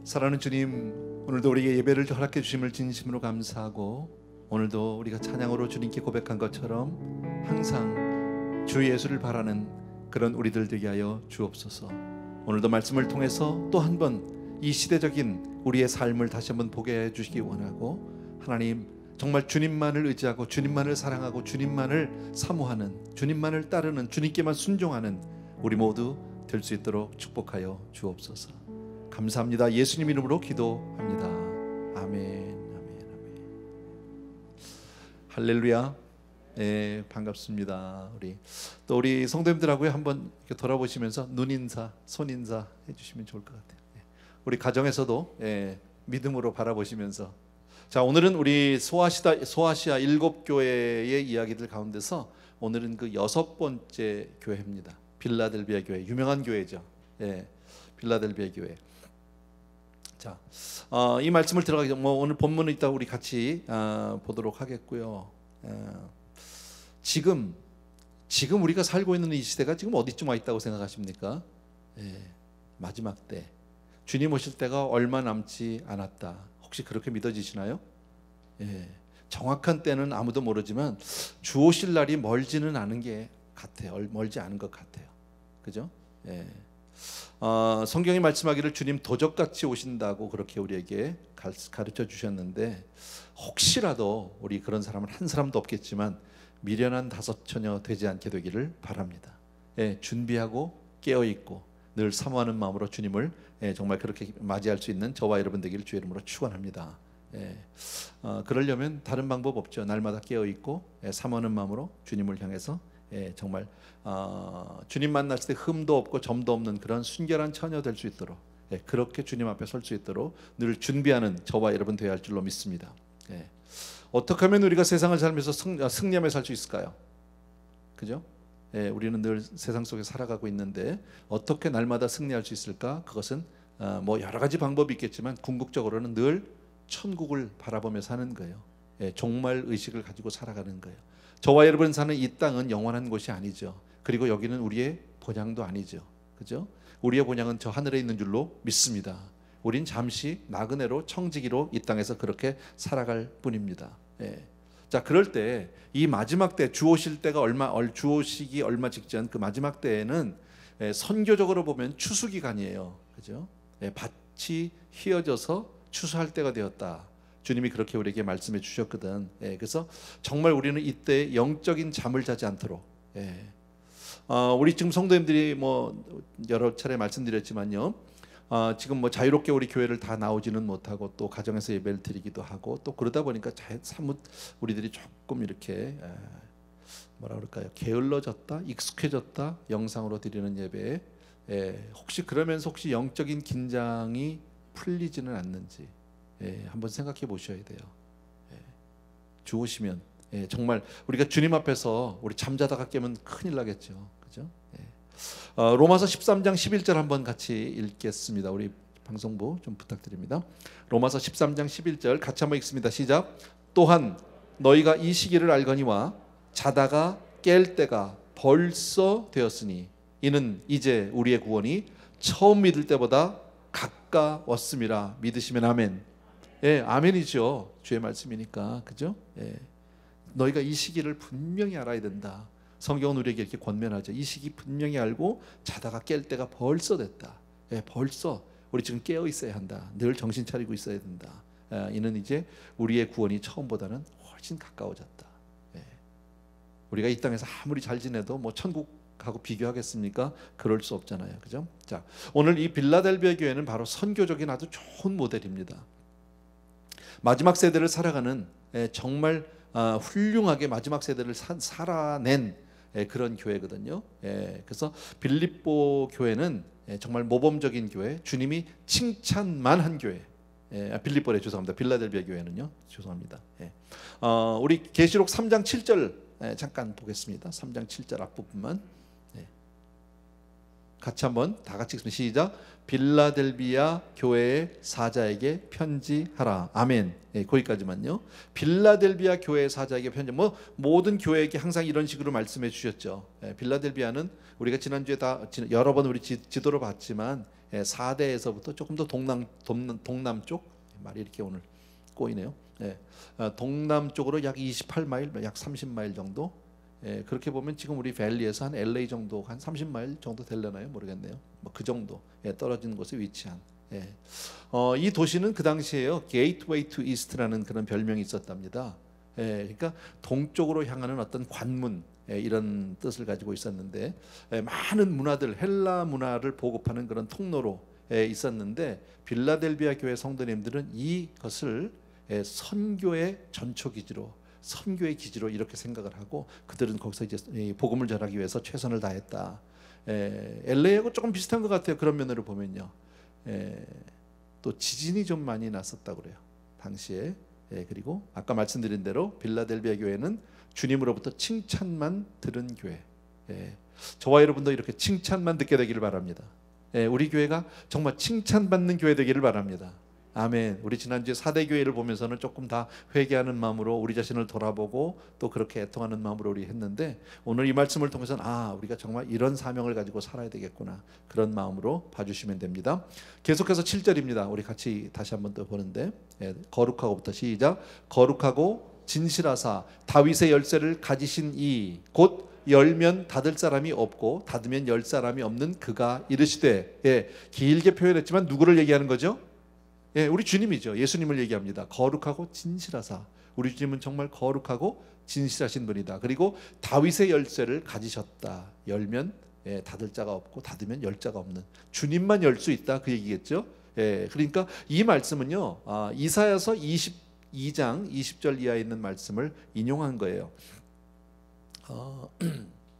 사랑하는 주님, 오늘도 우리에게 예배를 허락해 주심을 진심으로 감사하고, 오늘도 우리가 찬양으로 주님께 고백한 것처럼 항상 주 예수를 바라는 그런 우리들 되게 하여 주옵소서. 오늘도 말씀을 통해서 또 한 번 이 시대적인 우리의 삶을 다시 한번 보게 해주시기 원하고, 하나님 정말 주님만을 의지하고 주님만을 사랑하고 주님만을 사모하는, 주님만을 따르는, 주님께만 순종하는 우리 모두 될 수 있도록 축복하여 주옵소서. 감사합니다. 예수님 이름으로 기도합니다. 아멘, 아멘, 아멘. 할렐루야. 네, 반갑습니다. 우리 성도님들하고 한번 이렇게 돌아보시면서 눈 인사, 손 인사 해주시면 좋을 것 같아요. 우리 가정에서도 믿음으로 바라보시면서, 자, 오늘은 우리 소아시아 7교회의 이야기들 가운데서 오늘은 그 6번째 교회입니다. 빌라델비아 교회, 유명한 교회죠. 빌라델비아 교회. 자, 이 말씀을 들어가기 전에 오늘 본문은 이따 우리 같이 보도록 하겠고요. 지금 우리가 살고 있는 이 시대가 지금 어디쯤 와 있다고 생각하십니까? 마지막 때, 주님 오실 때가 얼마 남지 않았다. 혹시 그렇게 믿어지시나요? 정확한 때는 아무도 모르지만 주 오실 날이 멀지는 않은 게 같아요. 멀지 않은 것 같아요. 그죠? 성경이 말씀하기를 주님 도적같이 오신다고 그렇게 우리에게 가르쳐 주셨는데, 혹시라도 우리 그런 사람은 한 사람도 없겠지만 미련한 다섯 처녀 되지 않게 되기를 바랍니다. 준비하고 깨어있고 늘 사모하는 마음으로 주님을 정말 그렇게 맞이할 수 있는 저와 여러분 되기를 주의 이름으로 축원합니다. 그러려면 다른 방법 없죠. 날마다 깨어있고 사모하는 마음으로 주님을 향해서 정말 주님 만났을 때 흠도 없고 점도 없는 그런 순결한 처녀 될 수 있도록, 그렇게 주님 앞에 설 수 있도록 늘 준비하는 저와 여러분 되어야 할 줄로 믿습니다. 어떻게 하면 우리가 세상을 살면서 승리하며 살 수 있을까요? 그죠? 우리는 늘 세상 속에 살아가고 있는데 어떻게 날마다 승리할 수 있을까? 그것은 뭐 여러 가지 방법이 있겠지만 궁극적으로는 늘 천국을 바라보며 사는 거예요. 종말 의식을 가지고 살아가는 거예요. 저와 여러분 사는 이 땅은 영원한 곳이 아니죠. 그리고 여기는 우리의 본향도 아니죠. 그죠? 우리의 본향은 저 하늘에 있는 줄로 믿습니다. 우린 잠시 나그네로 청지기로 이 땅에서 그렇게 살아갈 뿐입니다. 자, 그럴 때 이 마지막 때, 주 오실 때가 주 오시기 얼마 직전 그 마지막 때에는 선교적으로 보면 추수 기간이에요. 그죠? 밭이 휘어져서 추수할 때가 되었다. 주님이 그렇게 우리에게 말씀해 주셨거든. 그래서 정말 우리는 이때 영적인 잠을 자지 않도록, 우리 지금 성도님들이 뭐 여러 차례 말씀드렸지만요, 지금 뭐 자유롭게 우리 교회를 다 나오지는 못하고 또 가정에서 예배를 드리기도 하고 또 그러다 보니까 사뭇 우리들이 조금 이렇게 뭐라 그럴까요? 게을러졌다, 익숙해졌다, 영상으로 드리는 예배에. 혹시 그러면서 혹시 영적인 긴장이 풀리지는 않는지 한번 생각해 보셔야 돼요. 주 오시면 정말 우리가 주님 앞에서 우리 잠자다가 깨면 큰일 나겠죠. 그죠? 로마서 13장 11절 한번 같이 읽겠습니다. 우리 방송부 좀 부탁드립니다. 로마서 13장 11절 같이 한번 읽습니다. 시작. 또한 너희가 이 시기를 알거니와 자다가 깰 때가 벌써 되었으니 이는 이제 우리의 구원이 처음 믿을 때보다 가까웠음이라. 믿으시면 아멘. 아멘이죠. 주의 말씀이니까. 그죠? 너희가 이 시기를 분명히 알아야 된다. 성경은 우리에게 이렇게 권면하죠. 이 시기 분명히 알고 자다가 깰 때가 벌써 됐다. 벌써 우리 지금 깨어 있어야 한다. 늘 정신 차리고 있어야 된다. 이는 이제 우리의 구원이 처음보다는 훨씬 가까워졌다. 우리가 이 땅에서 아무리 잘 지내도 뭐 천국하고 비교하겠습니까? 그럴 수 없잖아요. 그죠? 자, 오늘 이 빌라델비아 교회는 바로 선교적인 아주 좋은 모델입니다. 마지막 세대를 살아가는 정말 훌륭하게 마지막 세대를 살아낸 그런 교회거든요. 그래서 빌립보 교회는 정말 모범적인 교회, 주님이 칭찬만 한 교회. 빌립보래, 죄송합니다. 빌라델비아 교회는요, 죄송합니다. 우리 계시록 3장 7절 잠깐 보겠습니다. 3장 7절 앞부분만 같이 한번 다 같이 읽습니다. 시작. 빌라델비아 교회의 사자에게 편지하라. 아멘. 예, 거기까지만요. 빌라델비아 교회의 사자에게 편지. 뭐 모든 교회에게 항상 이런 식으로 말씀해 주셨죠. 예, 빌라델비아는 우리가 지난주에 다 여러 번 우리 지도로 봤지만 4대에서부터 조금 더 동남쪽 말이 이렇게 오늘 꼬이네요. 예, 동남쪽으로 약 28마일, 약 30마일 정도. 예, 그렇게 보면 지금 우리 밸리에서 한 LA 정도, 한 30마일 정도 되려나요? 모르겠네요. 뭐 그 정도 떨어진 곳에 위치한. 예. 이 도시는 그 당시에요, Gateway to East라는 그런 별명이 있었답니다. 예, 그러니까 동쪽으로 향하는 어떤 관문, 이런 뜻을 가지고 있었는데, 많은 문화들, 헬라 문화를 보급하는 그런 통로로 있었는데, 빌라델비아 교회 성도님들은 이것을 선교의 전초기지로, 선교의 기지로 이렇게 생각을 하고, 그들은 거기서 이제 복음을 전하기 위해서 최선을 다했다. LA하고 조금 비슷한 것 같아요. 그런 면으로 보면요. 또 지진이 좀 많이 났었다고 그래요, 당시에. 그리고 아까 말씀드린 대로 빌라델비아 교회는 주님으로부터 칭찬만 들은 교회. 저와 여러분도 이렇게 칭찬만 듣게 되기를 바랍니다. 우리 교회가 정말 칭찬받는 교회 되기를 바랍니다. 아멘. 우리 지난주에 4대 교회를 보면서는 조금 다 회개하는 마음으로 우리 자신을 돌아보고 또 그렇게 애통하는 마음으로 우리 했는데, 오늘 이 말씀을 통해서는 우리가 정말 이런 사명을 가지고 살아야 되겠구나, 그런 마음으로 봐주시면 됩니다. 계속해서 7절입니다. 우리 같이 다시 한번 또 보는데, 거룩하고부터 시작. 거룩하고 진실하사 다윗의 열쇠를 가지신 이 곧 열면 닫을 사람이 없고 닫으면 열 사람이 없는 그가 이르시되. 길게 표현했지만 누구를 얘기하는 거죠? 우리 주님이죠. 예수님을 얘기합니다. 거룩하고 진실하사. 우리 주님은 정말 거룩하고 진실하신 분이다. 그리고 다윗의 열쇠를 가지셨다. 열면 닫을 자가 없고 닫으면 열 자가 없는, 주님만 열 수 있다, 그 얘기겠죠. 그러니까 이 말씀은요, 이사야서 22장 20절 이하에 있는 말씀을 인용한 거예요.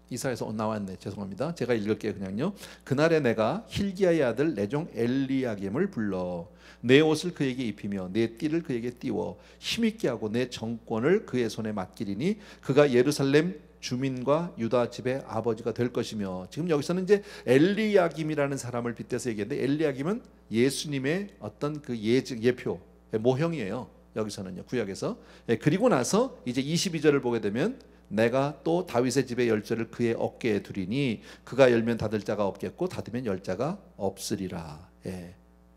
이사야서 나왔네. 죄송합니다. 제가 읽을게요. 그냥요. 그날에 내가 힐기야의 아들 내 종 엘리야김을 불러 내 옷을 그에게 입히며 내 띠를 그에게 띄워 힘있게 하고 내 정권을 그의 손에 맡기리니 그가 예루살렘 주민과 유다 집의 아버지가 될 것이며. 지금 여기서는 이제 엘리야김이라는 사람을 빗대서 얘기했는데, 엘리야김은 예수님의 어떤 그 예표, 모형이에요. 여기서는요, 구약에서. 그리고 나서 이제 22절을 보게 되면 내가 또 다윗의 집의 열쇠를 그의 어깨에 두리니 그가 열면 닫을 자가 없겠고 닫으면 열 자가 없으리라.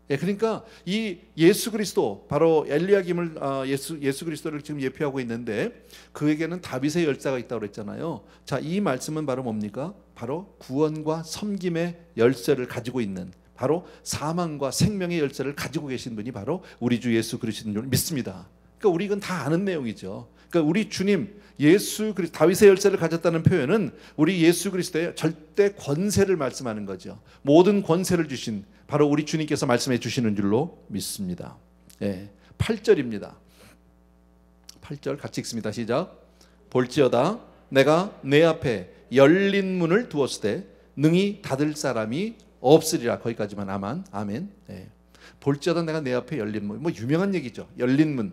그러니까 이 예수 그리스도, 바로 엘리야김을 예수 그리스도를 지금 예표하고 있는데, 그에게는 다윗의 열쇠가 있다고 그랬잖아요. 자, 이 말씀은 바로 뭡니까? 바로 구원과 섬김의 열쇠를 가지고 있는, 바로 사망과 생명의 열쇠를 가지고 계신 분이 바로 우리 주 예수 그리스도인 줄 믿습니다. 그러니까 우리 이건 다 아는 내용이죠. 그러니까 우리 주님 예수 그리스도, 다윗의 열쇠를 가졌다는 표현은 우리 예수 그리스도의 절대 권세를 말씀하는 거죠. 모든 권세를 주신 바로 우리 주님께서 말씀해 주시는 줄로 믿습니다. 8절입니다. 8절 같이 읽습니다. 시작. 볼지어다 내가 내 앞에 열린 문을 두었으되 능히 닫을 사람이 없으리라. 거기까지만. 아멘. 볼지어다 내가 내 앞에 열린 문, 뭐 유명한 얘기죠. 열린 문.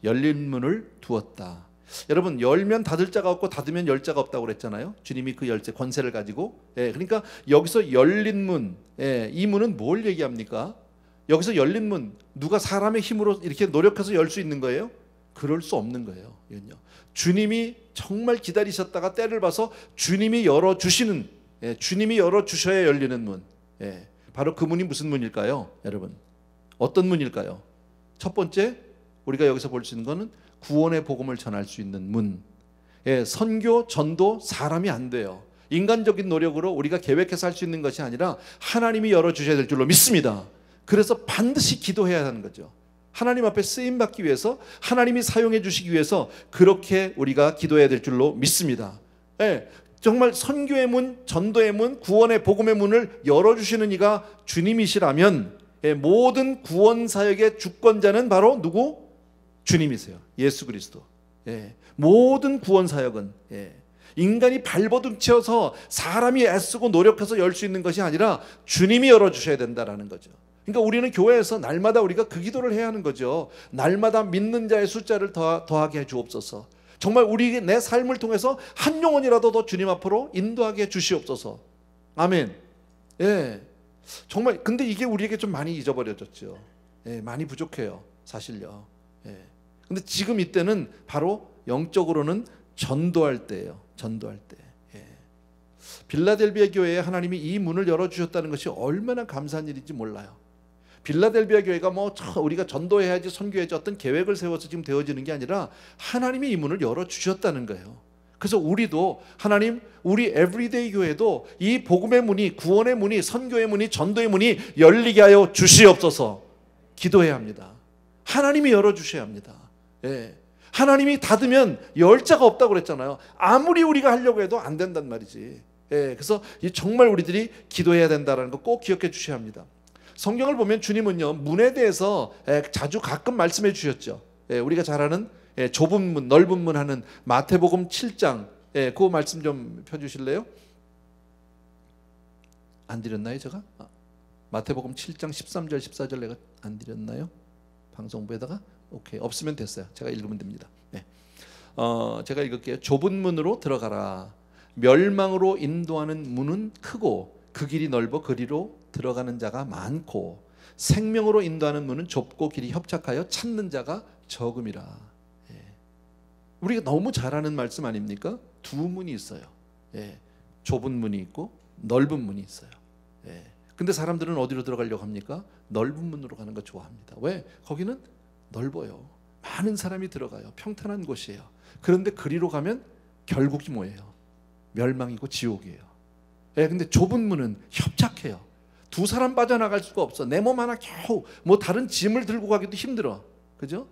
열린 문을 두었다. 여러분, 열면 닫을 자가 없고 닫으면 열 자가 없다고 그랬잖아요. 주님이 그 열쇠 권세를 가지고. 그러니까 여기서 열린 문, 이 문은 뭘 얘기합니까? 여기서 열린 문, 누가 사람의 힘으로 이렇게 노력해서 열 수 있는 거예요? 그럴 수 없는 거예요. 이건요, 주님이 정말 기다리셨다가 때를 봐서 주님이 열어주시는, 주님이 열어주셔야 열리는 문. 바로 그 문이 무슨 문일까요? 여러분, 어떤 문일까요? 첫 번째, 우리가 여기서 볼 수 있는 것은 구원의 복음을 전할 수 있는 문. 선교, 전도 사람이 안 돼요. 인간적인 노력으로 우리가 계획해서 할 수 있는 것이 아니라 하나님이 열어주셔야 될 줄로 믿습니다. 그래서 반드시 기도해야 하는 거죠. 하나님 앞에 쓰임받기 위해서, 하나님이 사용해 주시기 위해서 그렇게 우리가 기도해야 될 줄로 믿습니다. 정말 선교의 문, 전도의 문, 구원의 복음의 문을 열어주시는 이가 주님이시라면 모든 구원 사역의 주권자는 바로 누구? 주님이세요. 예수 그리스도. 모든 구원 사역은 인간이 발버둥쳐서 사람이 애쓰고 노력해서 열 수 있는 것이 아니라 주님이 열어주셔야 된다라는 거죠. 그러니까 우리는 교회에서 날마다 우리가 그 기도를 해야 하는 거죠. 날마다 믿는 자의 숫자를 더하게 해 주옵소서. 정말 우리 내 삶을 통해서 한 영혼이라도 더 주님 앞으로 인도하게 해 주시옵소서. 아멘. 예, 정말 근데 이게 우리에게 좀 많이 잊어버려졌죠. 예, 많이 부족해요, 사실요. 예. 근데 지금 이때는 바로 영적으로는 전도할 때예요. 전도할 때. 예. 빌라델비아 교회에 하나님이 이 문을 열어주셨다는 것이 얼마나 감사한 일인지 몰라요. 빌라델비아 교회가 뭐 우리가 전도해야지 선교해야지 어떤 계획을 세워서 지금 되어지는 게 아니라 하나님이 이 문을 열어주셨다는 거예요. 그래서 우리도 하나님, 우리 에브리데이 교회도 이 복음의 문이, 구원의 문이, 선교의 문이, 전도의 문이 열리게 하여 주시옵소서 기도해야 합니다. 하나님이 열어주셔야 합니다. 예. 하나님이 닫으면 열 자가 없다고 그랬잖아요. 아무리 우리가 하려고 해도 안 된단 말이지. 예. 그래서 정말 우리들이 기도해야 된다는 거 꼭 기억해 주셔야 합니다. 성경을 보면 주님은요, 문에 대해서 자주 가끔 말씀해 주셨죠. 예. 우리가 잘 아는 좁은 문, 넓은 문 하는 마태복음 7장, 그 말씀 좀 펴주실래요? 안 드렸나요 제가? 마태복음 7장 13절 14절 내가 안 드렸나요? 방송부에다가? 오케이, 없으면 됐어요. 제가 읽으면 됩니다. 네. 제가 읽을게요. 좁은 문으로 들어가라. 멸망으로 인도하는 문은 크고 그 길이 넓어 그리로 들어가는 자가 많고 생명으로 인도하는 문은 좁고 길이 협착하여 찾는 자가 적음이라. 예. 우리가 너무 잘 아는 말씀 아닙니까? 두 문이 있어요. 예. 좁은 문이 있고 넓은 문이 있어요. 예. 근데 사람들은 어디로 들어가려고 합니까? 넓은 문으로 가는 거 좋아합니다. 왜? 거기는 넓어요. 많은 사람이 들어가요. 평탄한 곳이에요. 그런데 그리로 가면 결국이 뭐예요? 멸망이고 지옥이에요. 예, 근데 좁은 문은 협착해요. 두 사람 빠져나갈 수가 없어. 내 몸 하나 겨우 뭐 다른 짐을 들고 가기도 힘들어. 그죠?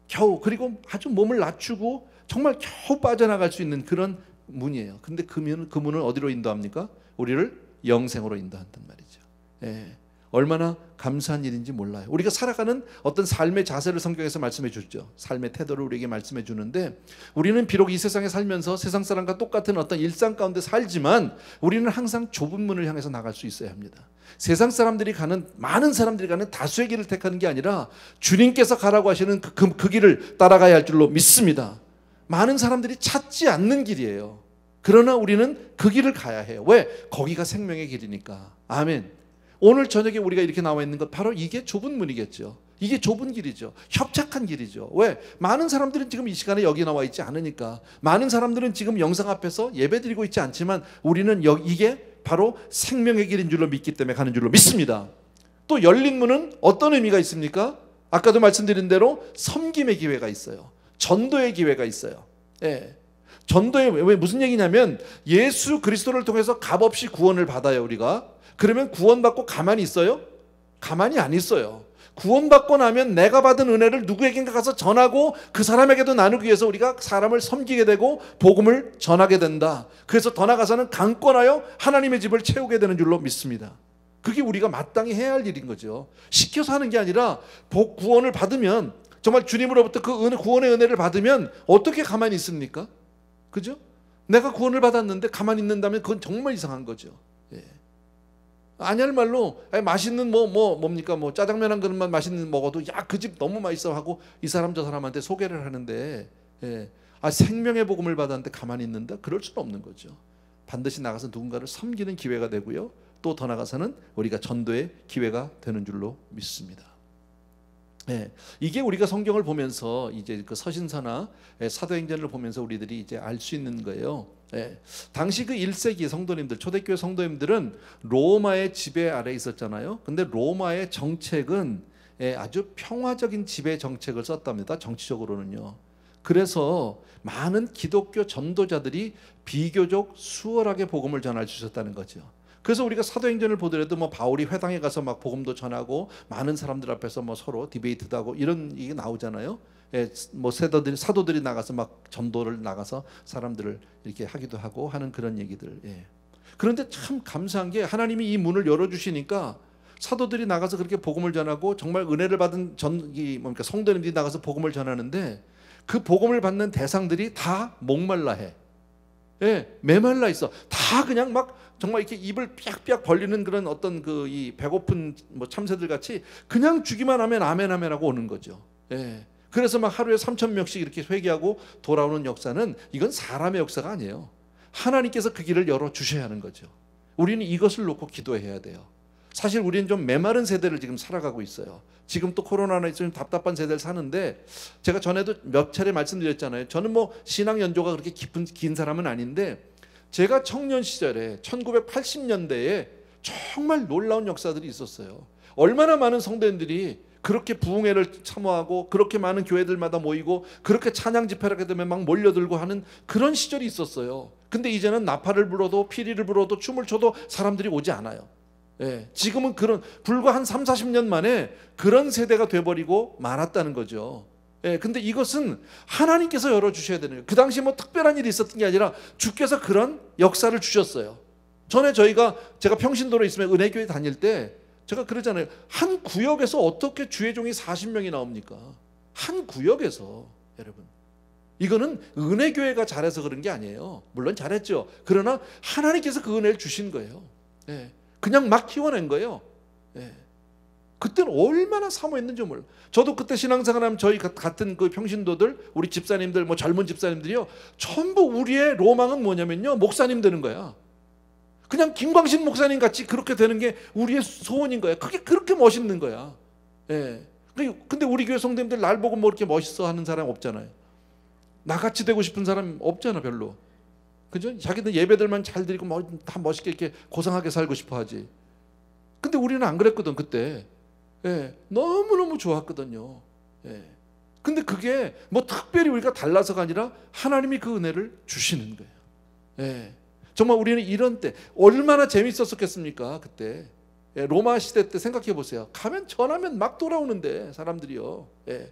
겨우. 그리고 아주 몸을 낮추고 정말 겨우 빠져나갈 수 있는 그런 문이에요. 근데 그 문은 어디로 인도합니까? 우리를 영생으로 인도한단 말이죠. 예. 얼마나 감사한 일인지 몰라요. 우리가 살아가는 어떤 삶의 자세를 성경에서 말씀해 주죠. 삶의 태도를 우리에게 말씀해 주는데, 우리는 비록 이 세상에 살면서 세상 사람과 똑같은 어떤 일상 가운데 살지만 우리는 항상 좁은 문을 향해서 나갈 수 있어야 합니다. 세상 사람들이 가는, 많은 사람들이 가는 다수의 길을 택하는 게 아니라 주님께서 가라고 하시는 그 길을 따라가야 할 줄로 믿습니다. 많은 사람들이 찾지 않는 길이에요. 그러나 우리는 그 길을 가야 해요. 왜? 거기가 생명의 길이니까. 아멘. 오늘 저녁에 우리가 이렇게 나와 있는 것, 바로 이게 좁은 문이겠죠. 이게 좁은 길이죠. 협착한 길이죠. 왜? 많은 사람들은 지금 이 시간에 여기 나와 있지 않으니까. 많은 사람들은 지금 영상 앞에서 예배드리고 있지 않지만 우리는 이게 바로 생명의 길인 줄로 믿기 때문에 가는 줄로 믿습니다. 또 열린 문은 어떤 의미가 있습니까? 아까도 말씀드린 대로 섬김의 기회가 있어요. 전도의 기회가 있어요. 예. 전도의, 왜 무슨 얘기냐면 예수 그리스도를 통해서 값없이 구원을 받아요, 우리가. 그러면 구원받고 가만히 있어요? 가만히 안 있어요. 구원받고 나면 내가 받은 은혜를 누구에겐가 가서 전하고 그 사람에게도 나누기 위해서 우리가 사람을 섬기게 되고 복음을 전하게 된다. 그래서 더 나아가서는 강권하여 하나님의 집을 채우게 되는 줄로 믿습니다. 그게 우리가 마땅히 해야 할 일인 거죠. 시켜서 하는 게 아니라 구원을 받으면, 정말 주님으로부터 그 구원의 은혜를 받으면 어떻게 가만히 있습니까? 그죠? 내가 구원을 받았는데 가만히 있는다면 그건 정말 이상한 거죠. 예. 아니할 말로 맛있는 뭡니까 짜장면 한 그릇만 맛있는 먹어도 야, 그 집 너무 맛있어 하고 이 사람 저 사람한테 소개를 하는데, 예. 생명의 복음을 받았는데 가만히 있는다? 그럴 수는 없는 거죠. 반드시 나가서 누군가를 섬기는 기회가 되고요. 또 더 나가서는 우리가 전도의 기회가 되는 줄로 믿습니다. 예, 이게 우리가 성경을 보면서 이제 그 서신서나 사도행전을 보면서 우리들이 이제 알 수 있는 거예요. 예, 당시 그 1세기 성도님들, 초대교회 성도님들은 로마의 지배 아래 있었잖아요. 근데 로마의 정책은 아주 평화적인 지배 정책을 썼답니다. 정치적으로는요. 그래서 많은 기독교 전도자들이 비교적 수월하게 복음을 전할 수 있었다는 거죠. 그래서 우리가 사도행전을 보더라도 바울이 회당에 가서 막 복음도 전하고 많은 사람들 앞에서 서로 디베이트도 하고 이런 얘기 나오잖아요. 예, 사도들이 나가서 막 전도를 나가서 사람들을 이렇게 하기도 하고 하는 그런 얘기들. 예. 그런데 참 감사한 게 하나님이 이 문을 열어주시니까 사도들이 나가서 그렇게 복음을 전하고 정말 은혜를 받은 성도님들이 나가서 복음을 전하는데 그 복음을 받는 대상들이 다 목말라 해. 예, 메말라 있어. 다 그냥 막 정말 이렇게 입을 삐약삐약 벌리는 그런 어떤 이 배고픈 참새들 같이 그냥 주기만 하면 아멘 아멘 하고 오는 거죠. 예. 그래서 막 하루에 3,000명씩 이렇게 회개하고 돌아오는 역사는 이건 사람의 역사가 아니에요. 하나님께서 그 길을 열어 주셔야 하는 거죠. 우리는 이것을 놓고 기도해야 돼요. 사실 우리는 좀 메마른 세대를 지금 살아가고 있어요. 지금 또 코로나로 좀 답답한 세대를 사는데, 제가 전에도 몇 차례 말씀드렸잖아요. 저는 뭐 신앙 연조가 그렇게 긴 사람은 아닌데, 제가 청년 시절에 1980년대에 정말 놀라운 역사들이 있었어요. 얼마나 많은 성도님들이 그렇게 부흥회를 참여하고 그렇게 많은 교회들마다 모이고 그렇게 찬양 집회를 하게 되면 막 몰려들고 하는 그런 시절이 있었어요. 근데 이제는 나팔을 불어도 피리를 불어도 춤을 춰도 사람들이 오지 않아요. 예, 지금은 그런 불과 한 3, 40년 만에 그런 세대가 돼버리고 말았다는 거죠. 예, 근데 이것은 하나님께서 열어주셔야 되는 거예요. 그 당시 뭐 특별한 일이 있었던 게 아니라 주께서 그런 역사를 주셨어요. 전에 제가 평신도로 있으면 은혜교회 다닐 때 제가 그러잖아요. 한 구역에서 어떻게 주의 종이 40명이 나옵니까? 한 구역에서. 여러분, 이거는 은혜교회가 잘해서 그런 게 아니에요. 물론 잘했죠. 그러나 하나님께서 그 은혜를 주신 거예요. 예, 그냥 막 키워낸 거예요. 예. 그때는 얼마나 사모했는지 몰라. 저도 그때 신앙생활하면 저희 같은 그 평신도들, 우리 집사님들, 뭐 젊은 집사님들이요, 전부 우리의 로망은 뭐냐면요, 목사님 되는 거야. 그냥 김광신 목사님 같이 그렇게 되는 게 우리의 소원인 거야. 그게 그렇게 멋있는 거야. 예. 근데 우리 교회 성도님들 날 보고 뭐 이렇게 멋있어 하는 사람 없잖아요. 나같이 되고 싶은 사람 없잖아, 별로. 그죠? 자기들 예배들만 잘 드리고 다 멋있게 이렇게 고상하게 살고 싶어 하지. 근데 우리는 안 그랬거든, 그때. 예. 너무너무 좋았거든요. 예. 근데 그게 뭐 특별히 우리가 달라서가 아니라 하나님이 그 은혜를 주시는 거예요. 예. 정말 우리는 이런 때 얼마나 재밌었겠습니까? 그때. 예. 로마 시대 때 생각해 보세요. 가면 전하면 막 돌아오는데 사람들이요. 예.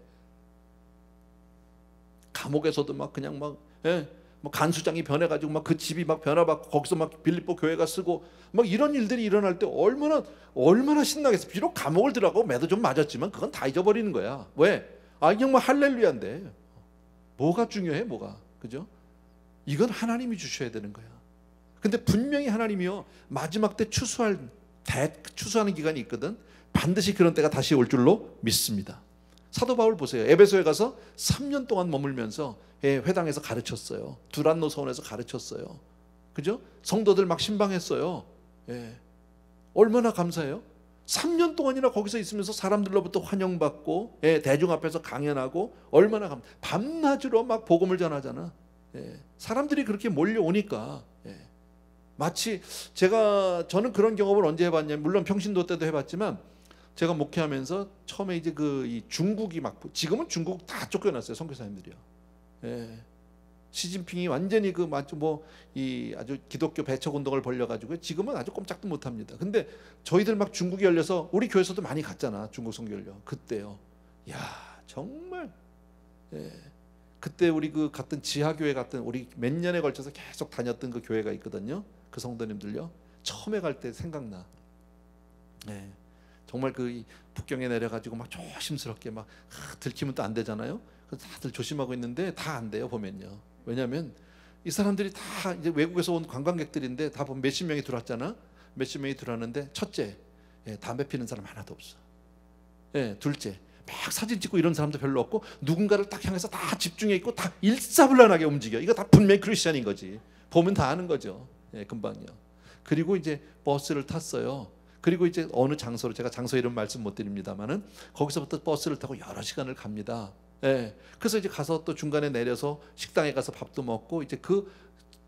감옥에서도 막 그냥 막, 예. 뭐 간수장이 변해가지고 막 그 집이 막 변화받고 거기서 막 빌립보 교회가 쓰고 막 이런 일들이 일어날 때 얼마나 신나겠어. 비록 감옥을 들어가고 매도 좀 맞았지만 그건 다 잊어버리는 거야. 왜? 아, 그냥 뭐 할렐루야인데 뭐가 중요해, 뭐가. 그죠? 이건 하나님이 주셔야 되는 거야. 근데 분명히 하나님이요, 마지막 때 추수하는 기간이 있거든. 반드시 그런 때가 다시 올 줄로 믿습니다. 사도 바울 보세요. 에베소에 가서 3년 동안 머물면서 회당에서 가르쳤어요. 두란노 서원에서 가르쳤어요. 그죠? 성도들 막 신방했어요. 예. 얼마나 감사해요. 3년 동안이나 거기서 있으면서 사람들로부터 환영받고, 예, 대중 앞에서 강연하고, 얼마나 밤낮으로 막 복음을 전하잖아. 예. 사람들이 그렇게 몰려오니까. 예. 마치 저는 그런 경험을 언제 해봤냐면, 물론 평신도 때도 해봤지만, 제가 목회하면서 처음에 이제 이 중국이 막, 지금은 중국 다 쫓겨났어요, 선교사님들이요. 예. 시진핑이 완전히 이 아주 기독교 배척 운동을 벌려가지고 지금은 아주 꼼짝도 못합니다. 근데 저희들 막 중국이 열려서 우리 교회에서도 많이 갔잖아, 중국 선교 열려. 그때요. 야, 정말. 예. 그때 우리 그 같은 지하교회 같은, 우리 몇 년에 걸쳐서 계속 다녔던 그 교회가 있거든요. 그 성도님들요. 처음에 갈 때 생각나. 예. 정말 그 북경에 내려가지고 막 조심스럽게 막 들키면 또 안 되잖아요. 그래서 다들 조심하고 있는데 다 안 돼요, 보면요. 왜냐하면 이 사람들이 다 이제 외국에서 온 관광객들인데 다 보면 몇십 명이 들어왔잖아. 몇십 명이 들어왔는데, 첫째, 담배 피는 사람 하나도 없어. 둘째, 막 사진 찍고 이런 사람도 별로 없고, 누군가를 딱 향해서 다 집중해 있고 다 일사불란하게 움직여. 이거 다 분명히 크리스천인 거지. 보면 다 아는 거죠. 금방요. 그리고 이제 버스를 탔어요. 그리고 이제 어느 장소로, 제가 장소 이름 말씀 못 드립니다만은, 거기서부터 버스를 타고 여러 시간을 갑니다. 그래서 이제 가서 또 중간에 내려서 식당에 가서 밥도 먹고, 이제 그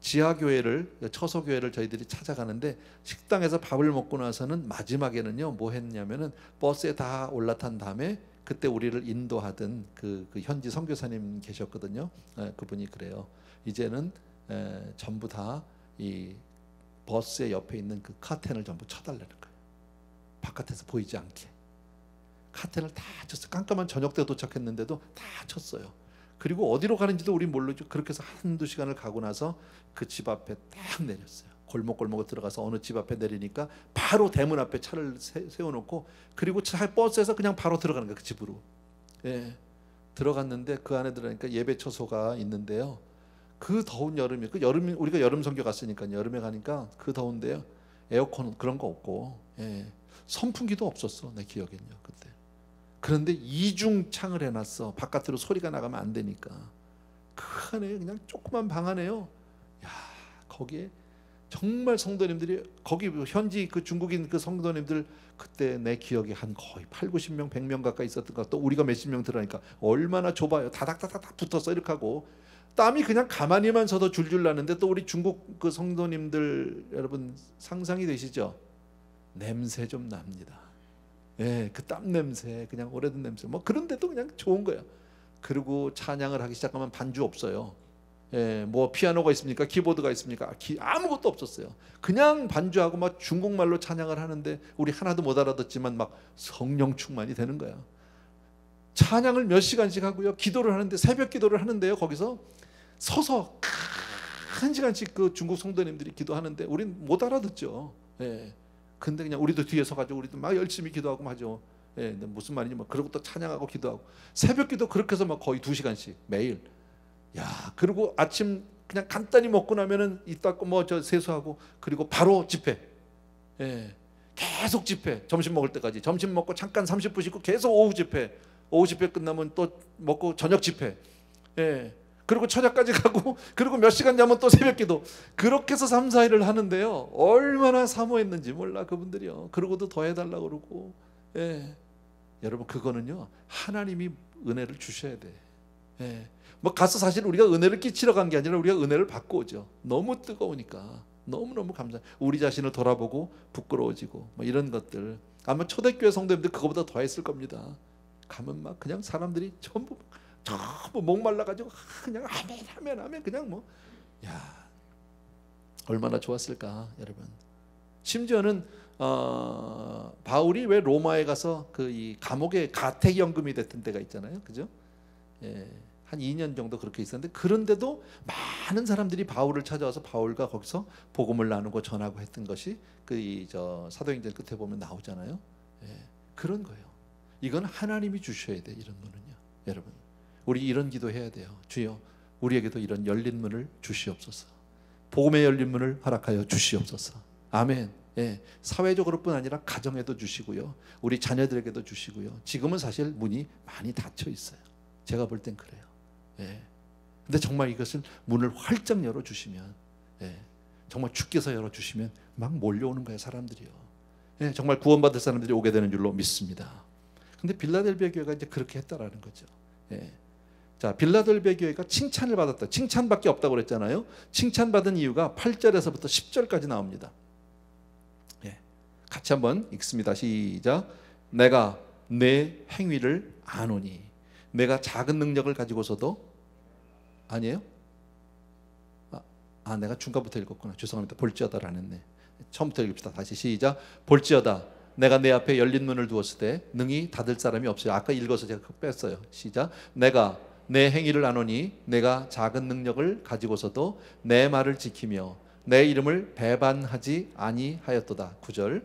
지하교회를, 처소교회를 저희들이 찾아가는데, 식당에서 밥을 먹고 나서는 마지막에는요, 뭐 했냐면은 버스에 다 올라탄 다음에 그때 우리를 인도하던 그 현지 선교사님 계셨거든요. 그분이 그래요. 이제는 전부 다 이 버스의 옆에 있는 그 커튼을 전부 쳐달라는 거예요. 바깥에서 보이지 않게. 카텐을 다 쳤어요. 깜깜한 저녁 때 도착했는데도 다 쳤어요. 그리고 어디로 가는지도 우리 모르죠. 그렇게 해서 한두 시간을 가고 나서 그 집 앞에 딱 내렸어요. 골목골목을 들어가서 어느 집 앞에 내리니까 바로 대문 앞에 차를 세워놓고, 그리고 버스에서 그냥 바로 들어가는 거예요, 그 집으로. 예. 들어갔는데 그 안에 들어가니까 예배처소가 있는데요. 그 더운 여름에, 우리가 여름 선교 갔으니까 여름에 가니까 그 더운데요. 에어컨 그런 거 없고, 예. 선풍기도 없었어, 내 기억엔요, 그때. 그런데 이중 창을 해놨어. 바깥으로 소리가 나가면 안 되니까. 그 안에 그냥 조그만 방 안에요. 야, 거기에 정말 성도님들이 거기 현지 그 중국인 그 성도님들 그때 내 기억에 한 거의 8, 90명, 100명 가까이 있었던 것. 또 우리가 몇십 명 들어가니까 얼마나 좁아요. 다닥다닥 붙어서 이렇게 하고 땀이 그냥 가만히만 서도 줄줄 나는데, 또 우리 중국 그 성도님들 여러분 상상이 되시죠? 냄새 좀 납니다. 예, 그 땀 냄새, 그냥 오래된 냄새. 뭐 그런데도 그냥 좋은 거야. 그리고 찬양을 하기 시작하면 반주 없어요. 예, 뭐 피아노가 있습니까? 키보드가 있습니까? 아무것도 없었어요. 그냥 반주하고 막 중국말로 찬양을 하는데 우리 하나도 못 알아듣지만 막 성령 충만이 되는 거야. 찬양을 몇 시간씩 하고요. 기도를 하는데, 새벽 기도를 하는데요. 거기서 서서 한 시간씩 그 중국 성도님들이 기도하는데 우린 못 알아듣죠. 예. 근데 그냥 우리도 뒤에 서가지고 우리도 막 열심히 기도하고 하죠. 예, 무슨 말이냐 막 그러고 또 찬양하고 기도하고 새벽 기도 그렇게 해서 막 거의 2시간씩 매일. 야, 그리고 아침 그냥 간단히 먹고 나면은 이따 뭐 저 세수하고 그리고 바로 집회. 예, 계속 집회. 점심 먹을 때까지. 점심 먹고 잠깐 30분 쉬고 계속 오후 집회. 오후 집회 끝나면 또 먹고 저녁 집회. 예. 그리고 저녁까지 가고 그리고 몇 시간 자면 또 새벽 기도. 그렇게 해서 3, 4일을 하는데요. 얼마나 사모했는지 몰라 그분들이요. 그러고도 더 해달라고 그러고. 예. 여러분 그거는요 하나님이 은혜를 주셔야 돼. 예. 뭐 가서 사실 우리가 은혜를 끼치러 간 게 아니라 우리가 은혜를 받고 오죠. 너무 뜨거우니까 너무너무 감사. 우리 자신을 돌아보고 부끄러워지고 뭐 이런 것들. 아마 초대교회 성도님들 그거보다 더 했을 겁니다. 가면 막 그냥 사람들이 전부 목말라가지고 그냥 아멘 그냥 뭐, 야 얼마나 좋았을까 여러분. 심지어는 바울이 왜 로마에 가서 그 이 감옥에 가택연금이 됐던 때가 있잖아요, 그죠? 예, 한 2년 정도 그렇게 있었는데 그런데도 많은 사람들이 바울을 찾아와서 바울과 거기서 복음을 나누고 전하고 했던 것이 그 저 사도행전 끝에 보면 나오잖아요. 예, 그런 거예요. 이건 하나님이 주셔야 돼. 이런 거는요, 여러분. 우리 이런 기도해야 돼요. 주여 우리에게도 이런 열린 문을 주시옵소서. 복음의 열린 문을 허락하여 주시옵소서. 아멘. 예, 사회적으로뿐 아니라 가정에도 주시고요. 우리 자녀들에게도 주시고요. 지금은 사실 문이 많이 닫혀 있어요. 제가 볼 땐 그래요. 예. 근데 정말 이것을 문을 활짝 열어주시면, 예, 정말 주께서 열어주시면 막 몰려오는 거예요, 사람들이요. 예, 정말 구원받을 사람들이 오게 되는 줄로 믿습니다. 근데 빌라델비아 교회가 이제 그렇게 했다라는 거죠. 예. 자, 빌라델비아 교회가 칭찬을 받았다. 칭찬밖에 없다고 그랬잖아요. 칭찬받은 이유가 8절에서부터 10절까지 나옵니다. 예. 같이 한번 읽습니다. 시작. 내가 내 행위를 아노니. 내가 작은 능력을 가지고서도 아니에요? 내가 중간부터 읽었구나. 죄송합니다. 볼지어다라는 했네. 처음부터 읽읍시다. 다시 시작. 볼지어다 내가 내 앞에 열린 문을 두었을 때 능히 닫을 사람이 없어요. 아까 읽어서 제가 뺐어요. 시작. 내가 내 행위를 아노니 내가 작은 능력을 가지고서도 내 말을 지키며 내 이름을 배반하지 아니하였도다. 9절.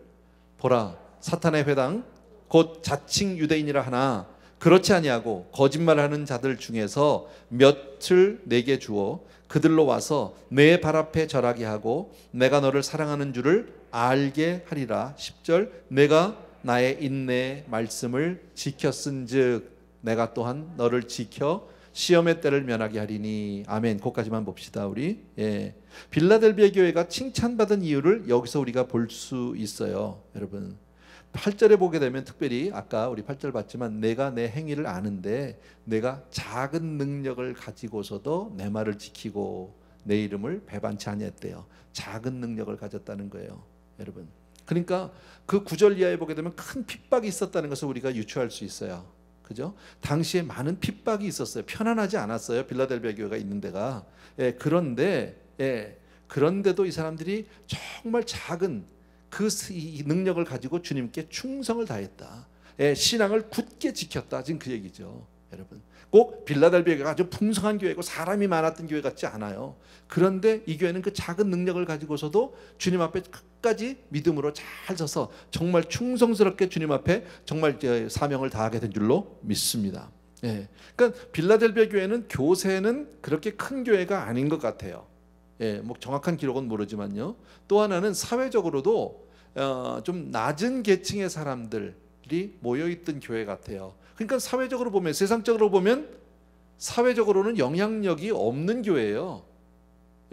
보라 사탄의 회당 곧 자칭 유대인이라 하나 그렇지 아니하고 거짓말하는 자들 중에서 몇을 내게 주어 그들로 와서 내 발 앞에 절하게 하고 내가 너를 사랑하는 줄을 알게 하리라. 10절. 내가 나의 인내의 말씀을 지켰은즉 내가 또한 너를 지켜 시험의 때를 면하게 하리니. 아멘. 거기까지만 봅시다 우리. 예. 빌라델비아 교회가 칭찬받은 이유를 여기서 우리가 볼 수 있어요. 여러분 8절에 보게 되면 특별히 아까 우리 8절 봤지만 내가 내 행위를 아는데 내가 작은 능력을 가지고서도 내 말을 지키고 내 이름을 배반치 아니했대요. 작은 능력을 가졌다는 거예요, 여러분. 그러니까 그 9절 이하에 보게 되면 큰 핍박이 있었다는 것을 우리가 유추할 수 있어요. 그죠? 당시에 많은 핍박이 있었어요. 편안하지 않았어요. 빌라델비아 교회가 있는 데가. 예, 그런데도 이 사람들이 정말 작은 그 능력을 가지고 주님께 충성을 다했다. 예, 신앙을 굳게 지켰다. 지금 그 얘기죠, 여러분. 꼭 빌라델비아가 아주 풍성한 교회고 사람이 많았던 교회 같지 않아요. 그런데 이 교회는 그 작은 능력을 가지고서도 주님 앞에 끝까지 믿음으로 잘 서서 정말 충성스럽게 주님 앞에 정말 사명을 다하게 된 줄로 믿습니다. 예, 그러니까 빌라델비아 교회는 교세는 그렇게 큰 교회가 아닌 것 같아요. 예, 뭐 정확한 기록은 모르지만요. 또 하나는 사회적으로도 좀 낮은 계층의 사람들이 모여있던 교회 같아요. 그러니까 사회적으로 보면, 세상적으로 보면 사회적으로는 영향력이 없는 교회예요.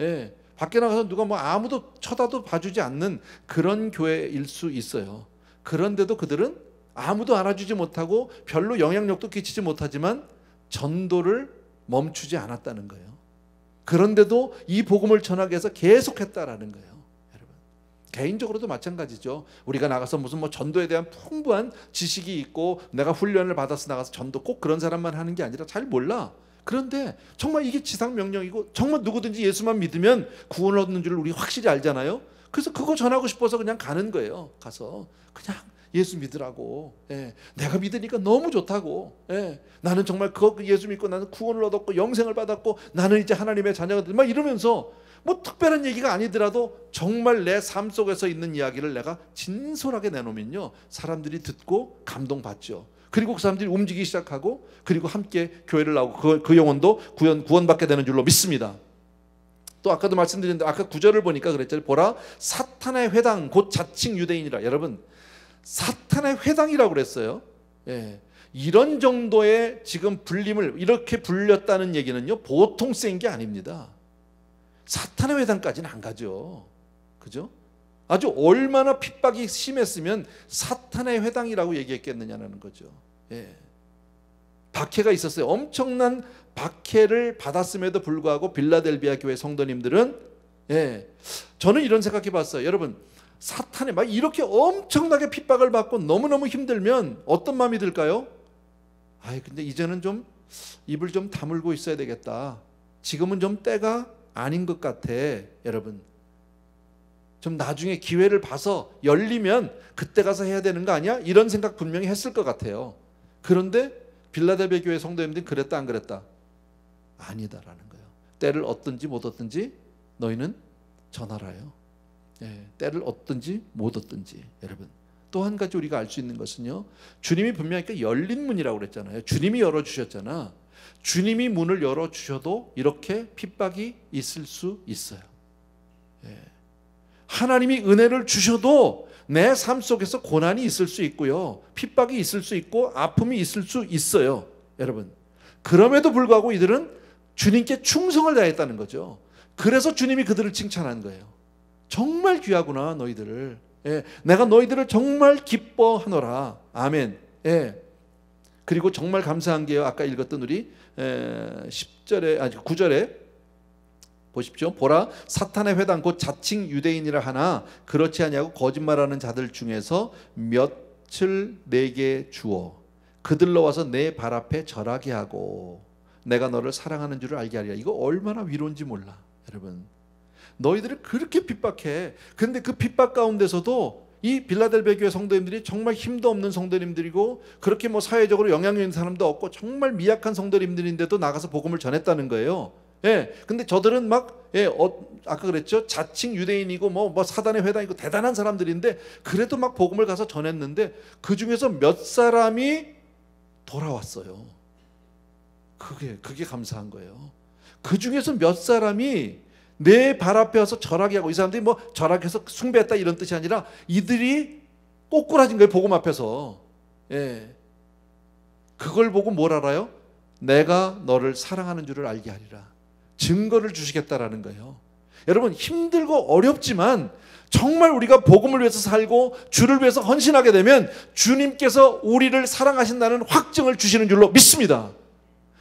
예, 밖에 나가서 누가 뭐 아무도 쳐다도 봐주지 않는 그런 교회일 수 있어요. 그런데도 그들은 아무도 알아주지 못하고 별로 영향력도 끼치지 못하지만 전도를 멈추지 않았다는 거예요. 그런데도 이 복음을 전하기 위해서 계속했다라는 거예요. 여러분, 개인적으로도 마찬가지죠. 우리가 나가서 무슨 뭐 전도에 대한 풍부한 지식이 있고 내가 훈련을 받아서 나가서 전도 꼭 그런 사람만 하는 게 아니라 잘 몰라. 그런데 정말 이게 지상 명령이고 정말 누구든지 예수만 믿으면 구원을 얻는 줄 우리 확실히 알잖아요. 그래서 그거 전하고 싶어서 그냥 가는 거예요. 가서 그냥 예수 믿으라고. 예. 내가 믿으니까 너무 좋다고. 예. 나는 정말 그 예수 믿고 나는 구원을 얻었고 영생을 받았고 나는 이제 하나님의 자녀가 됐다. 막 이러면서 뭐 특별한 얘기가 아니더라도 정말 내 삶 속에서 있는 이야기를 내가 진솔하게 내놓으면요, 사람들이 듣고 감동받죠. 그리고 그 사람들이 움직이기 시작하고 그리고 함께 교회를 나오고 그 영혼도 구원받게 되는 줄로 믿습니다. 또 아까도 말씀드렸는데 아까 9절을 보니까 그랬잖아요. 보라, 사탄의 회당 곧 자칭 유대인이라. 여러분, 사탄의 회당이라고 그랬어요. 예. 이런 정도의 지금 불림을 이렇게 불렸다는 얘기는요, 보통 센 게 아닙니다. 사탄의 회당까지는 안 가죠. 그죠? 아주 얼마나 핍박이 심했으면 사탄의 회당이라고 얘기했겠느냐는 거죠. 예. 박해가 있었어요. 엄청난 박해를 받았음에도 불구하고 빌라델비아 교회 성도님들은, 예, 저는 이런 생각해 봤어요. 여러분, 사탄에 막 이렇게 엄청나게 핍박을 받고 너무너무 힘들면 어떤 마음이 들까요? 아이, 근데 이제는 좀 입을 좀 다물고 있어야 되겠다. 지금은 좀 때가 아닌 것 같아. 여러분, 좀 나중에 기회를 봐서 열리면 그때 가서 해야 되는 거 아니야? 이런 생각 분명히 했을 것 같아요. 그런데 빌라델비아 교회 성도님들이 그랬다 안 그랬다? 아니다라는 거예요. 때를 얻든지 못 얻든지 너희는 전하라요. 예, 때를 얻든지 못 얻든지. 여러분, 또 한 가지 우리가 알 수 있는 것은요, 주님이 분명히 열린 문이라고 그랬잖아요. 주님이 열어주셨잖아. 주님이 문을 열어주셔도 이렇게 핍박이 있을 수 있어요. 예. 하나님이 은혜를 주셔도 내 삶 속에서 고난이 있을 수 있고요, 핍박이 있을 수 있고 아픔이 있을 수 있어요. 여러분, 그럼에도 불구하고 이들은 주님께 충성을 다했다는 거죠. 그래서 주님이 그들을 칭찬한 거예요. 정말 귀하구나 너희들을. 예, 내가 너희들을 정말 기뻐하노라. 아멘. 예. 그리고 정말 감사한 게요, 아까 읽었던 우리 10절에 아니 9절에 보십시오. 보라, 사탄의 회당 곧 자칭 유대인이라 하나 그렇지 아니하고 거짓말하는 자들 중에서 몇을 내게 주어 그들로 와서 내 발 앞에 절하게 하고 내가 너를 사랑하는 줄을 알게 하리라. 이거 얼마나 위로인지 몰라. 여러분, 너희들을 그렇게 핍박해. 그런데 그 핍박 가운데서도 이 빌라델비아 교회 성도님들이 정말 힘도 없는 성도님들이고 그렇게 뭐 사회적으로 영향력 있는 사람도 없고 정말 미약한 성도님들인데도 나가서 복음을 전했다는 거예요. 예, 근데 저들은 막, 예, 아까 그랬죠, 자칭 유대인이고 뭐 사단의 회당이고 대단한 사람들인데 그래도 막 복음을 가서 전했는데 그 중에서 몇 사람이 돌아왔어요. 그게 감사한 거예요. 그 중에서 몇 사람이 내 발 앞에 와서 절하게 하고, 이 사람들이 뭐 절하게해서 숭배했다 이런 뜻이 아니라 이들이 꼬꾸라진 거예요, 복음 앞에서. 예, 그걸 보고 뭘 알아요? 내가 너를 사랑하는 줄을 알게 하리라. 증거를 주시겠다라는 거예요. 여러분, 힘들고 어렵지만 정말 우리가 복음을 위해서 살고 주를 위해서 헌신하게 되면 주님께서 우리를 사랑하신다는 확증을 주시는 줄로 믿습니다.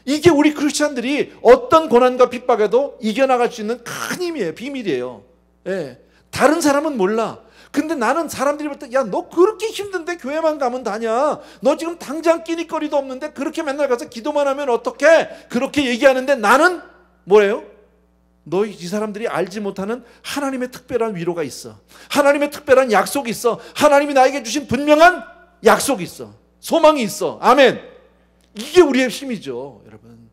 이게 우리 크리스찬들이 어떤 고난과 핍박에도 이겨나갈 수 있는 큰 힘이에요. 비밀이에요. 예. 다른 사람은 몰라. 근데 나는 사람들이 볼 때, 야, 너 그렇게 힘든데 교회만 가면 다냐? 너 지금 당장 끼니거리도 없는데 그렇게 맨날 가서 기도만 하면 어떡해? 그렇게 얘기하는데 나는 뭐래요? 이 사람들이 알지 못하는 하나님의 특별한 위로가 있어. 하나님의 특별한 약속이 있어. 하나님이 나에게 주신 분명한 약속이 있어. 소망이 있어. 아멘. 이게 우리의 힘이죠, 여러분.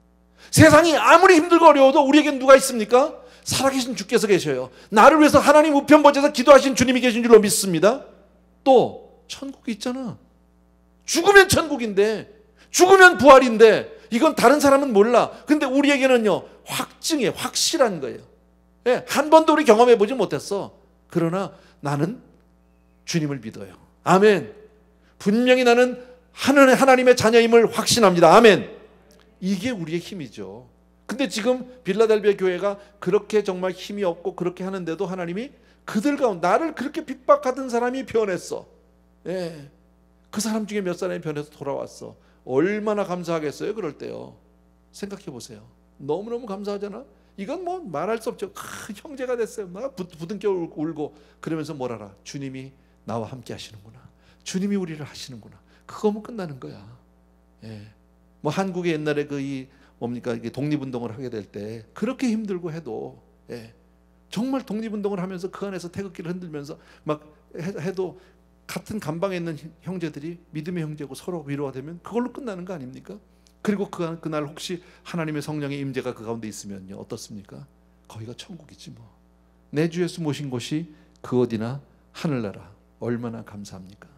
세상이 아무리 힘들고 어려워도 우리에겐 누가 있습니까? 살아계신 주께서 계셔요. 나를 위해서 하나님 우편 보좌에서 기도하신 주님이 계신 줄로 믿습니다. 또 천국이 있잖아. 죽으면 천국인데, 죽으면 부활인데, 이건 다른 사람은 몰라. 근데 우리에게는요, 확증이에요. 확실한 거예요. 예, 한 번도 우리 경험해보지 못했어. 그러나 나는 주님을 믿어요. 아멘. 분명히 나는 하나님의 자녀임을 확신합니다. 아멘. 이게 우리의 힘이죠. 근데 지금 빌라델비아 교회가 그렇게 정말 힘이 없고 그렇게 하는데도 하나님이 그들 가운데 나를 그렇게 핍박하던 사람이 변했어. 예. 그 사람 중에 몇 사람이 변해서 돌아왔어. 얼마나 감사하겠어요. 그럴 때요. 생각해 보세요. 너무너무 감사하잖아. 이건 뭐 말할 수 없죠. 형제가 됐어요. 막 부둥켜 울고 그러면서 뭘 알아? 주님이 나와 함께 하시는구나. 주님이 우리를 하시는구나. 그거면 끝나는 거야. 예. 뭐 한국의 옛날에 이 뭡니까 이게 독립운동을 하게 될 때 그렇게 힘들고 해도 예. 정말 독립운동을 하면서 그 안에서 태극기를 흔들면서 막 해도 같은 감방에 있는 형제들이 믿음의 형제고 서로 위로가 되면 그걸로 끝나는 거 아닙니까? 그리고 그날 혹시 하나님의 성령의 임재가 그 가운데 있으면요 어떻습니까? 거기가 천국이지 뭐. 내 주 예수 모신 곳이 그 어디나 하늘나라. 얼마나 감사합니까?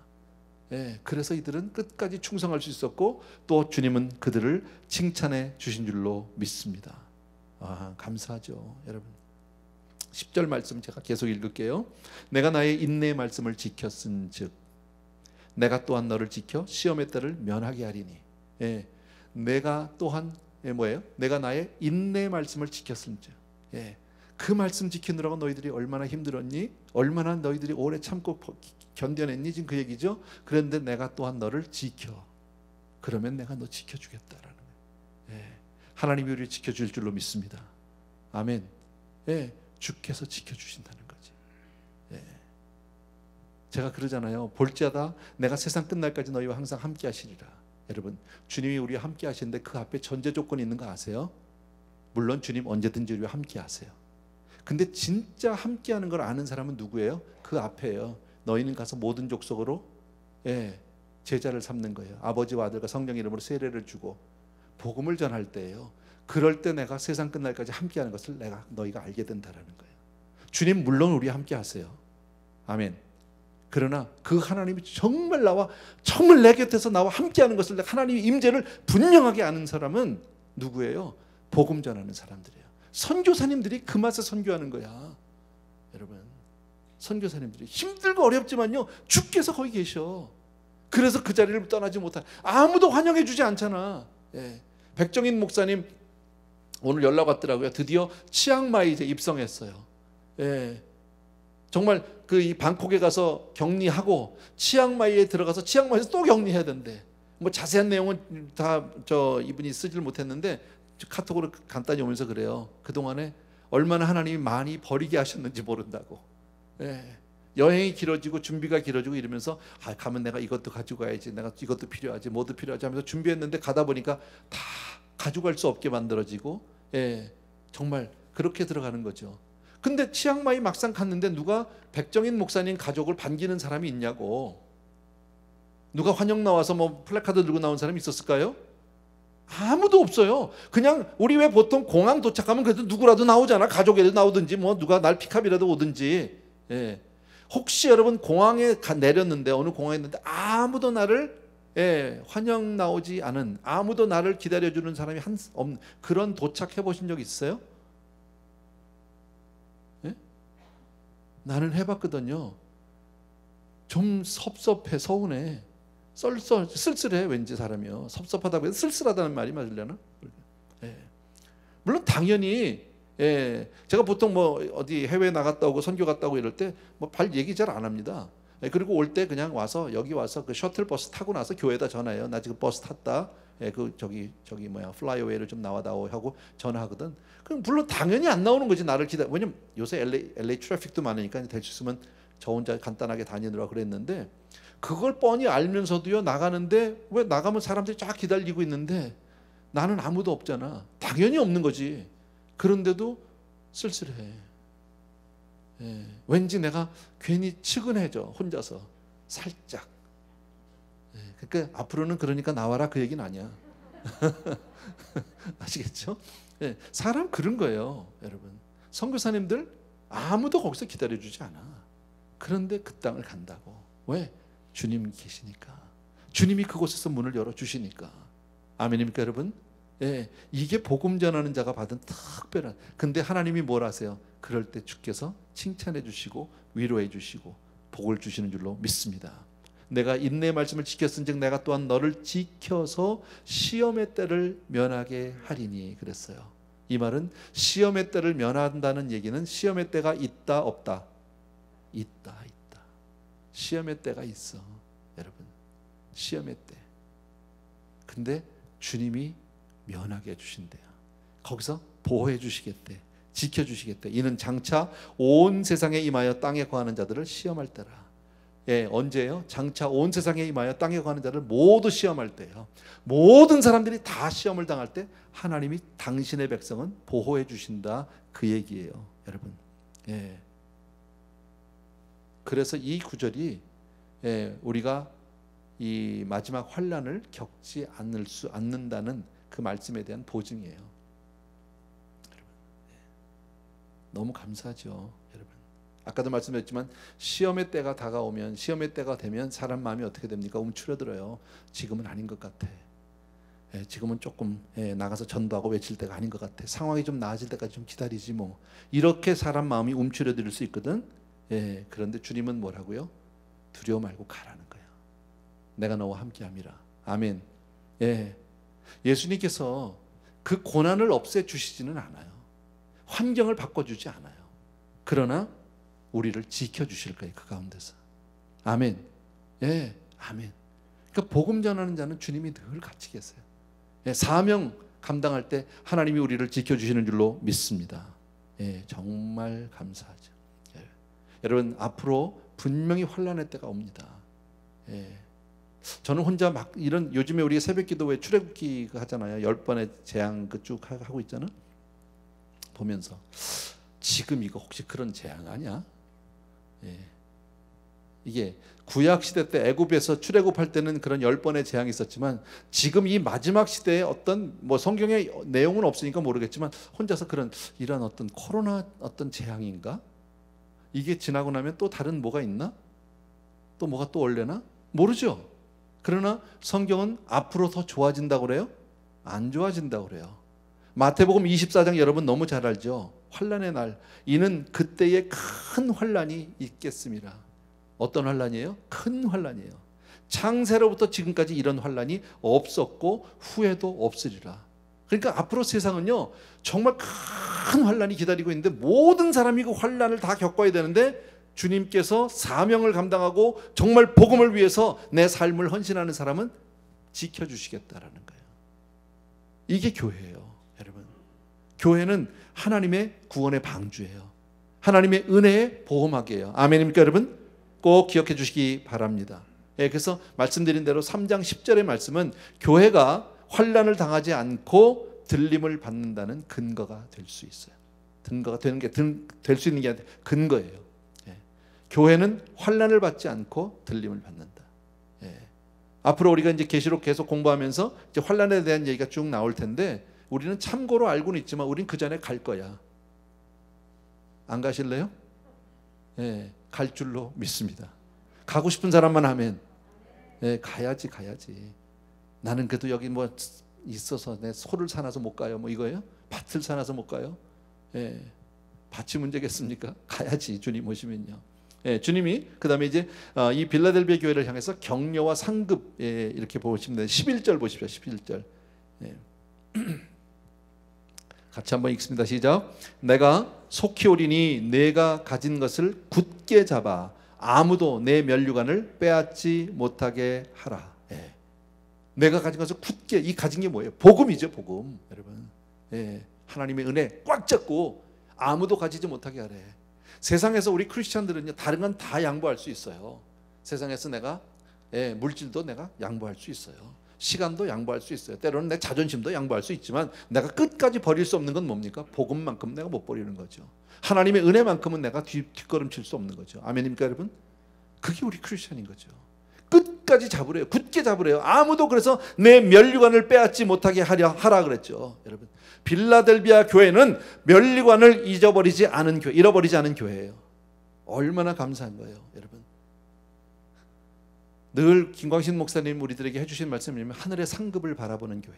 예, 그래서 이들은 끝까지 충성할 수 있었고 또 주님은 그들을 칭찬해 주신 줄로 믿습니다. 아, 감사하죠 여러분. 10절 말씀 제가 계속 읽을게요. 내가 나의 인내의 말씀을 지켰은즉 내가 또한 너를 지켜 시험의 때를 면하게 하리니. 예, 내가 또한 뭐예요? 내가 나의 인내의 말씀을 지켰은즉. 예, 그 말씀 지키느라고 너희들이 얼마나 힘들었니? 얼마나 너희들이 오래 참고 견뎌냈니? 지금 그 얘기죠. 그런데 내가 또한 너를 지켜. 그러면 내가 너 지켜주겠다라는 거예요. 예, 하나님이 우리를 지켜줄 줄로 믿습니다. 아멘. 예, 주께서 지켜주신다는 거지. 예. 제가 그러잖아요. 볼지어다 내가 세상 끝날까지 너희와 항상 함께 하시리라. 여러분 주님이 우리와 함께 하시는데 그 앞에 전제 조건이 있는 거 아세요? 물론 주님 언제든지 우리와 함께 하세요. 근데 진짜 함께 하는 걸 아는 사람은 누구예요? 그 앞에요. 너희는 가서 모든 족속으로 제자를 삼는 거예요. 아버지와 아들과 성령 이름으로 세례를 주고 복음을 전할 때예요. 그럴 때 내가 세상 끝날까지 함께하는 것을 너희가 알게 된다라는 거예요. 주님 물론 우리와 함께 하세요. 아멘. 그러나 그 하나님이 정말 내 곁에서 나와 함께하는 것을 하나님의 임재를 분명하게 아는 사람은 누구예요? 복음 전하는 사람들이에요. 선교사님들이 그 맛에 선교하는 거야. 여러분 선교사님들이 힘들고 어렵지만요 주께서 거기 계셔. 그래서 그 자리를 떠나지 못한 아무도 환영해 주지 않잖아. 예. 백정인 목사님 오늘 연락 왔더라고요. 드디어 치앙마이 이제 입성했어요. 예. 정말 이 방콕에 가서 격리하고 치앙마이에 들어가서 치앙마이에서 또 격리해야 된대. 뭐 자세한 내용은 다 이분이 쓰질 못했는데 카톡으로 간단히 오면서 그래요. 그동안에 얼마나 하나님이 많이 버리게 하셨는지 모른다고. 예. 여행이 길어지고 준비가 길어지고 이러면서 가면 내가 이것도 가지고 가야지, 내가 이것도 필요하지, 뭐도 필요하지 하면서 준비했는데 가다 보니까 다 가져갈 수 없게 만들어지고 정말 그렇게 들어가는 거죠. 근데 치앙마이 막상 갔는데 누가 백정인 목사님 가족을 반기는 사람이 있냐고. 누가 환영 나와서 뭐 플래카드 들고 나온 사람이 있었을까요? 아무도 없어요. 그냥 우리 왜 보통 공항 도착하면 그래도 누구라도 나오잖아. 가족애들 나오든지 뭐 누가 날 픽업이라도 오든지. 혹시 여러분 공항에 내렸는데 어느 공항에 있는데 아무도 나를 환영 나오지 않은, 아무도 나를 기다려주는 사람이 없는 그런 도착해 보신 적 있어요? 나는 해봤거든요. 좀 섭섭해, 서운해, 쓸쓸해. 왠지 사람이요 섭섭하다고 해서 쓸쓸하다는 말이 맞으려나? 물론 당연히 제가 보통 뭐 어디 해외 나갔다 오고 선교 갔다 오고 이럴 때 뭐 발 얘기 잘 안 합니다. 그리고 올 때 그냥 와서 여기 와서 그 셔틀 버스 타고 나서 교회에다 전화해요. 나 지금 버스 탔다. 그 저기 플라이어웨이를 좀 나와다오 하고 전화하거든. 그럼 물론 당연히 안 나오는 거지. 나를 왜냐면 요새 LA 트래픽도 많으니까 될 수 있으면 저 혼자 간단하게 다니느라 그랬는데 그걸 뻔히 알면서도요 나가는데 왜 나가면 사람들이 쫙 기다리고 있는데 나는 아무도 없잖아. 당연히 없는 거지. 그런데도 쓸쓸해. 왠지 내가 괜히 측은해져. 혼자서 살짝. 그러니까 앞으로는 그러니까 나와라 그 얘기는 아니야. 아시겠죠? 사람 그런 거예요, 여러분. 선교사님들 아무도 거기서 기다려주지 않아. 그런데 그 땅을 간다고. 왜? 주님이 계시니까. 주님이 그곳에서 문을 열어주시니까. 아멘입니까 여러분? 이게 복음 전하는 자가 받은 특별한. 근데 하나님이 뭘 하세요? 그럴 때 주께서 칭찬해 주시고 위로해 주시고 복을 주시는 줄로 믿습니다. 내가 인내의 말씀을 지켰은즉 내가 또한 너를 지켜서 시험의 때를 면하게 하리니 그랬어요. 이 말은 시험의 때를 면한다는 얘기는 시험의 때가 있다 없다? 있다. 시험의 때가 있어 여러분. 시험의 때. 근데 주님이 면하게 해주신대요. 거기서 보호해 주시겠대. 지켜주시겠대. 이는 장차 온 세상에 임하여 땅에 거하는 자들을 시험할 때라. 예, 언제요? 장차 온 세상에 임하여 땅에 거하는 자를 모두 시험할 때요. 모든 사람들이 다 시험을 당할 때 하나님이 당신의 백성은 보호해 주신다, 그 얘기예요 여러분. 예. 그래서 이 구절이 우리가 이 마지막 환난을 겪지 않는다는 그 말씀에 대한 보증이에요. 여러분, 너무 감사하죠, 여러분. 아까도 말씀드렸지만 시험의 때가 다가오면, 시험의 때가 되면 사람 마음이 어떻게 됩니까? 움츠러들어요. 지금은 아닌 것 같아. 지금은 조금 나가서 전도하고 외칠 때가 아닌 것 같아. 상황이 좀 나아질 때까지 좀 기다리지 뭐. 이렇게 사람 마음이 움츠러들 수 있거든. 그런데 주님은 뭐라고요? 두려워 말고 가라는 거예요. 내가 너와 함께함이라. 아멘. 예수님께서 그 고난을 없애주시지는 않아요. 환경을 바꿔주지 않아요. 그러나 우리를 지켜주실 거예요, 그 가운데서. 아멘. 아멘. 그러니까 복음 전하는 자는 주님이 늘 같이 계세요. 사명 감당할 때 하나님이 우리를 지켜주시는 줄로 믿습니다. 정말 감사하죠. 여러분, 앞으로 분명히 환난의 때가 옵니다. 저는 혼자 막 이런, 요즘에 우리가 새벽기도 왜 출애굽기 하잖아요. 10번의 재앙 그 쭉 하고 있잖아. 보면서 지금 이거 혹시 그런 재앙 아니야? 이게 구약 시대 때 애굽에서 출애굽할 때는 그런 10번의 재앙이 있었지만 지금 이 마지막 시대에 어떤 뭐 성경에 내용은 없으니까 모르겠지만 혼자서 이런 어떤 코로나 어떤 재앙인가? 이게 지나고 나면 또 다른 뭐가 있나? 또 뭐가 또 올래나? 모르죠. 그러나 성경은 앞으로 더 좋아진다고 그래요? 안 좋아진다고 그래요. 마태복음 24장 여러분 너무 잘 알죠? 환난의 날, 이는 그때에 큰 환난이 있겠습니다. 어떤 환난이에요? 큰 환난이에요. 창세로부터 지금까지 이런 환난이 없었고 후에도 없으리라. 그러니까 앞으로 세상은요 정말 큰 환난이 기다리고 있는데 모든 사람이 그 환난을 다 겪어야 되는데 주님께서 사명을 감당하고 정말 복음을 위해서 내 삶을 헌신하는 사람은 지켜주시겠다라는 거예요. 이게 교회예요, 여러분. 교회는 하나님의 구원의 방주예요. 하나님의 은혜의 보호막이에요. 아멘입니까, 여러분? 꼭 기억해 주시기 바랍니다. 그래서 말씀드린 대로 3장 10절의 말씀은 교회가 환난을 당하지 않고 들림을 받는다는 근거가 될 수 있어요. 근거가 되는 게 될 수 있는 게 아니라 근거예요. 교회는 환난을 받지 않고 들림을 받는다. 앞으로 우리가 이제 계시록 계속 공부하면서 이제 환난에 대한 얘기가 쭉 나올 텐데 우리는 참고로 알고는 있지만 우린 그 전에 갈 거야. 안 가실래요? 갈 줄로 믿습니다. 가고 싶은 사람만 하면 가야지. 나는 그래도 여기 뭐 있어서 내 소를 사놔서 못 가요. 뭐 이거예요? 밭을 사놔서 못 가요? 밭이 문제겠습니까? 가야지, 주님 오시면요. 주님이 그 다음에 이제 이 빌라델비아 교회를 향해서 격려와 상급 이렇게 보시면 돼요. 11절 보십시오. 11절. 같이 한번 읽습니다. 시작. 내가 속히 오리니 내가 가진 것을 굳게 잡아 아무도 내 면류관을 빼앗지 못하게 하라. 내가 가진 것을 굳게, 이 가진 게 뭐예요? 복음이죠, 복음. 여러분, 하나님의 은혜 꽉 잡고 아무도 가지지 못하게 하래. 세상에서 우리 크리스찬들은요 다른 건 다 양보할 수 있어요. 세상에서 내가 물질도 내가 양보할 수 있어요. 시간도 양보할 수 있어요. 때로는 내 자존심도 양보할 수 있지만 내가 끝까지 버릴 수 없는 건 뭡니까? 복음만큼 내가 못 버리는 거죠. 하나님의 은혜만큼은 내가 뒷걸음칠 수 없는 거죠. 아멘입니까, 여러분? 그게 우리 크리스찬인 거죠. 끝까지 잡으래요. 굳게 잡으래요. 아무도 그래서 내 면류관을 빼앗지 못하게 하라 그랬죠. 여러분, 빌라델비아 교회는 면류관을 잃어버리지 않은 교회예요. 얼마나 감사한 거예요, 여러분. 늘 김광신 목사님 우리들에게 해주신 말씀이면 하늘의 상급을 바라보는 교회.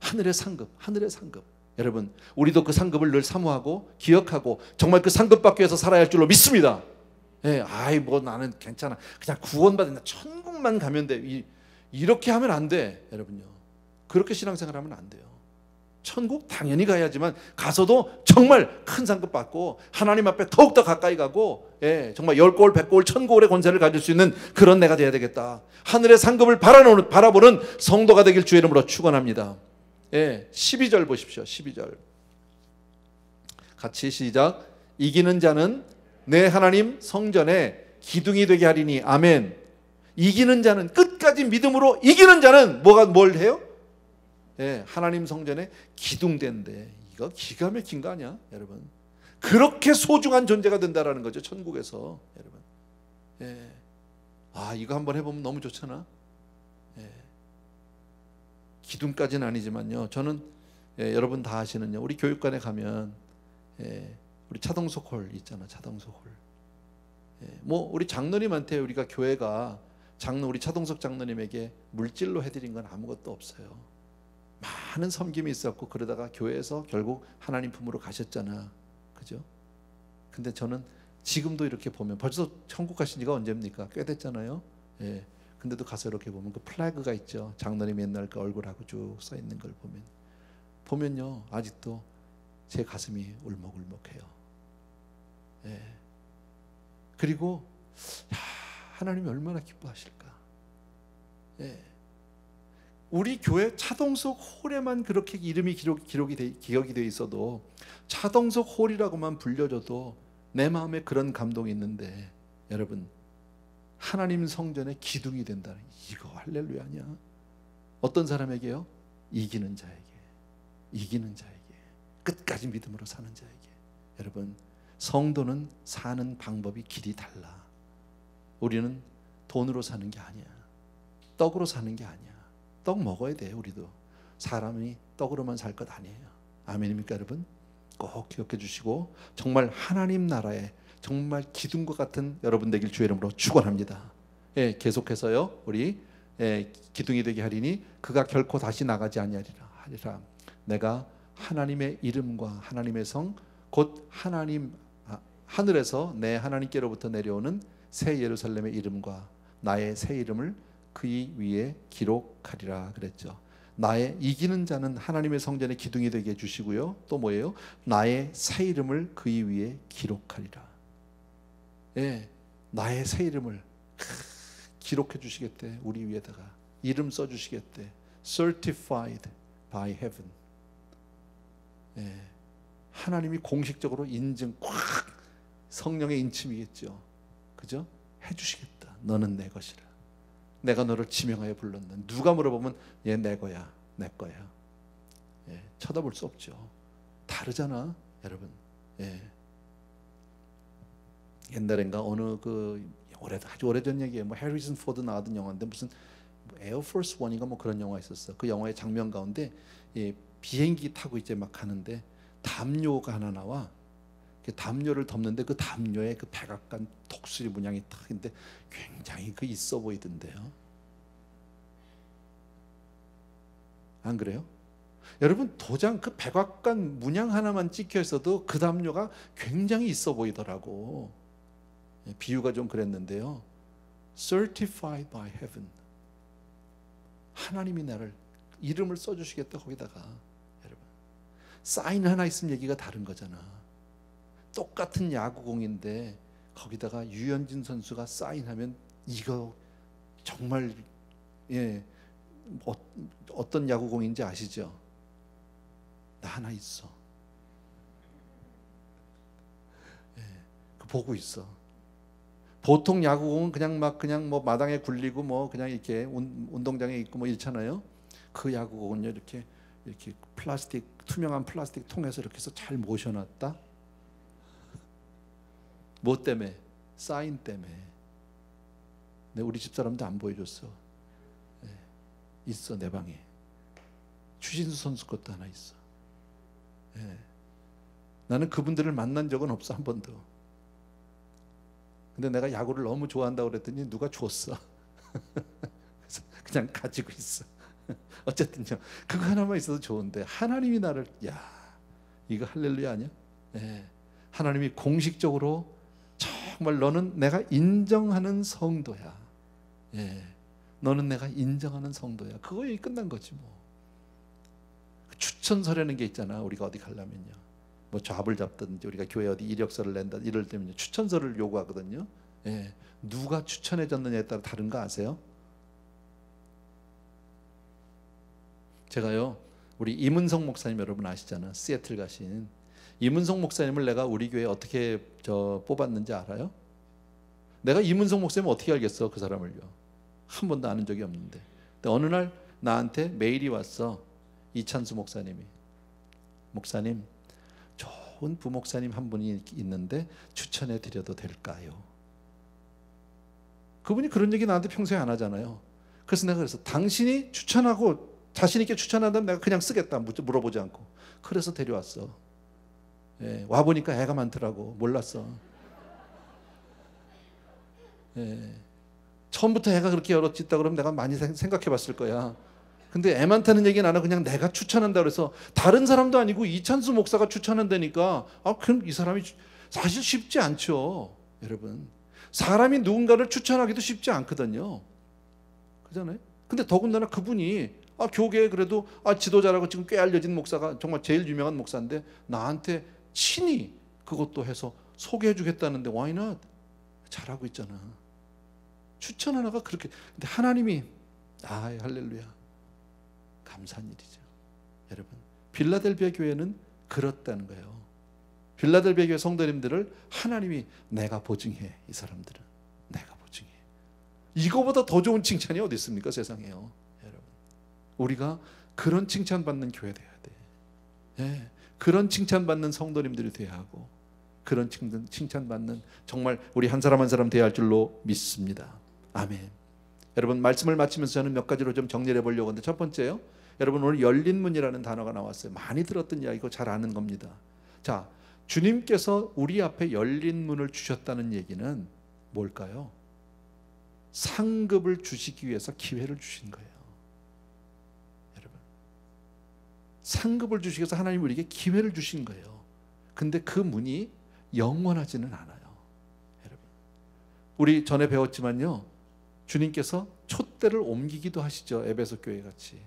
하늘의 상급. 여러분, 우리도 그 상급을 늘 사모하고 기억하고 정말 그 상급 받기 위해서 살아야 할 줄로 믿습니다. 뭐 나는 괜찮아. 그냥 구원받는다. 천국만 가면 돼. 이렇게 하면 안 돼, 여러분요. 그렇게 신앙생활하면 안 돼요. 천국 당연히 가야지만 가서도 정말 큰 상급 받고 하나님 앞에 더욱더 가까이 가고 정말 10골 100골 1000골의 권세를 가질 수 있는 그런 내가 돼야 되겠다. 하늘의 상급을 바라보는 성도가 되길 주의 이름으로 축원합니다. 12절 보십시오. 12절 같이 시작. 이기는 자는 내 하나님 성전에 기둥이 되게 하리니. 아멘. 이기는 자는, 끝까지 믿음으로 이기는 자는 뭘 해요? 하나님 성전에 기둥된대. 이거 기가 막힌 거 아니야 여러분? 그렇게 소중한 존재가 된다라는 거죠 천국에서. 여러분, 이거 한번 해보면 너무 좋잖아. 기둥까지는 아니지만요, 저는 여러분 다 아시는요, 우리 교육관에 가면 우리 차동석 홀 있잖아. 차동석 홀. 뭐 우리 장로님한테 우리가 교회가 우리 차동석 장로님에게 물질로 해드린 건 아무것도 없어요. 많은 섬김이 있었고 그러다가 교회에서 결국 하나님 품으로 가셨잖아. 그죠? 근데 저는 지금도 이렇게 보면, 벌써 천국 가신 지가 언제입니까? 꽤 됐잖아요. 근데도 가서 이렇게 보면 그 플래그가 있죠. 장로님 옛날 그 얼굴하고 쭉 써 있는 걸 보면요, 아직도 제 가슴이 울먹울먹해요. 그리고 하나님이 얼마나 기뻐하실까. 우리 교회 차동석 홀에만 그렇게 이름이 기억이 돼 있어도, 차동석 홀이라고만 불려줘도 내 마음에 그런 감동이 있는데, 여러분, 하나님 성전의 기둥이 된다. 이거 할렐루야 아니야? 어떤 사람에게요? 이기는 자에게. 이기는 자에게. 끝까지 믿음으로 사는 자에게. 여러분, 성도는 사는 방법이 길이 달라. 우리는 돈으로 사는 게 아니야. 떡으로 사는 게 아니야. 떡 먹어야 돼. 우리도 사람이 떡으로만 살 것 아니에요. 아멘입니까 여러분? 꼭 기억해 주시고, 정말 하나님 나라에 정말 기둥과 같은 여러분 되길 주의 이름으로 축원합니다. 계속해서요, 우리 기둥이 되게 하리니 그가 결코 다시 나가지 아니하리라. 내가 하나님의 이름과 하나님의 성 곧 하늘에서 내 하나님께로부터 내려오는 새 예루살렘의 이름과 나의 새 이름을 그의 위에 기록하리라 그랬죠. 나의 이기는 자는 하나님의 성전의 기둥이 되게 해주시고요, 또 뭐예요? 나의 새 이름을 그의 위에 기록하리라. 나의 새 이름을 기록해 주시겠대. 우리 위에다가 이름 써 주시겠대. Certified by heaven. 하나님이 공식적으로 인증, 꽉 성령의 인침이겠죠. 그죠? 해주시겠다. 너는 내 것이라. 내가 너를 지명하여 불렀다. 누가 물어보면 얘 내 거야, 내 거야. 쳐다볼 수 없죠. 다르잖아, 여러분. 옛날엔가 어느 아주 오래전 얘기예요. 뭐 해리슨 포드 나왔던 영화인데, 무슨 에어포스 원인가 뭐 그런 영화 있었어. 그 영화의 장면 가운데 비행기 타고 이제 막 가는데 담요가 하나 나와. 담요를 덮는데 그 담요에 그 백악관 독수리 문양이 딱 있는데 굉장히 있어 보이던데요. 안 그래요? 여러분, 도장 그 백악관 문양 하나만 찍혀 있어도 그 담요가 굉장히 있어 보이더라고. 비유가 좀 그랬는데요. Certified by heaven. 하나님이 나를 이름을 써주시겠다. 거기다가 여러분, 사인 하나 있으면 얘기가 다른 거잖아. 똑같은 야구공인데 거기다가 유현진 선수가 사인하면 이거 정말 어떤 야구공인지 아시죠? 나 하나 있어. 보고 있어. 보통 야구공은 그냥 뭐 마당에 굴리고 뭐 그냥 이렇게 운동장에 있고 뭐 이렇잖아요. 그 야구공은요, 이렇게 투명한 플라스틱 통에서 이렇게 해서 잘 모셔놨다. 뭐 때문에? 사인 때문에. 우리 집 사람도 안 보여줬어. 있어, 내 방에. 추신수 선수 것도 하나 있어. 나는 그분들을 만난 적은 없어, 한 번도. 근데 내가 야구를 너무 좋아한다고 그랬더니 누가 줬어. 그래서 그냥 가지고 있어. 어쨌든요, 그거 하나만 있어도 좋은데 하나님이 나를, 이거 할렐루야 아니야? 하나님이 공식적으로 정말 너는 내가 인정하는 성도야. 너는 내가 인정하는 성도야. 그거 얘기 끝난 거지 뭐. 추천서라는 게 있잖아. 우리가 어디 가려면요, 뭐 잡을 잡든지 우리가 교회 어디 이력서를 낸다 이럴 때면요, 추천서를 요구하거든요. 예. 누가 추천해 줬느냐에 따라 다른 거 아세요? 제가요, 우리 이문성 목사님 여러분 아시잖아. 시애틀 가신 이문성 목사님을 내가 우리 교회에 어떻게 뽑았는지 알아요? 내가 이문성 목사님 어떻게 알겠어? 그 사람을요. 한 번도 아는 적이 없는데. 근데 어느 날 나한테 메일이 왔어. 이찬수 목사님이, 목사님 좋은 부목사님 한 분이 있는데 추천해 드려도 될까요? 그분이 그런 얘기 나한테 평소에 안 하잖아요. 그래서 내가 그래서 당신이 추천하고 자신 있게 추천한다면 내가 그냥 쓰겠다, 물어보지 않고. 그래서 데려왔어. 예, 와보니까 애가 많더라고. 몰랐어. 예, 처음부터 애가 그렇게 여럿 있다 그러면 내가 많이 생각해 봤을 거야. 근데 애 많다는 얘기는 안 하고 그냥 내가 추천한다 그래서, 다른 사람도 아니고 이찬수 목사가 추천한다니까, 그럼 이 사람이 사실 쉽지 않죠. 여러분, 사람이 누군가를 추천하기도 쉽지 않거든요. 그잖아요. 근데 더군다나 그분이 교계에 그래도 지도자라고 지금 꽤 알려진 목사가, 정말 제일 유명한 목사인데 나한테 친히 그것도 해서 소개해 주겠다는데 why not? 잘하고 있잖아. 추천 하나가 그렇게. 근데 하나님이 할렐루야, 감사한 일이죠. 여러분, 빌라델비아 교회는 그렇다는 거예요. 빌라델비아 교회 성도님들을 하나님이 내가 보증해. 이 사람들은 내가 보증해. 이거보다 더 좋은 칭찬이 어디 있습니까? 세상에요. 여러분, 우리가 그런 칭찬받는 교회 돼야 돼. 예, 그런 칭찬받는 성도님들이 돼야 하고, 그런 칭찬받는 정말 우리 한 사람 한 사람 돼야 할 줄로 믿습니다. 아멘. 여러분, 말씀을 마치면서 저는 몇 가지로 좀 정리해 보려고 하는데, 첫 번째요, 여러분 오늘 열린 문이라는 단어가 나왔어요. 많이 들었던 이야기고 잘 아는 겁니다. 자, 주님께서 우리 앞에 열린 문을 주셨다는 얘기는 뭘까요? 상급을 주시기 위해서 기회를 주신 거예요. 여러분, 상급을 주시기 위해서 하나님 우리에게 기회를 주신 거예요. 근데 그 문이 영원하지는 않아요. 여러분, 우리 전에 배웠지만요, 주님께서 촛대를 옮기기도 하시죠. 에베소 교회 같이.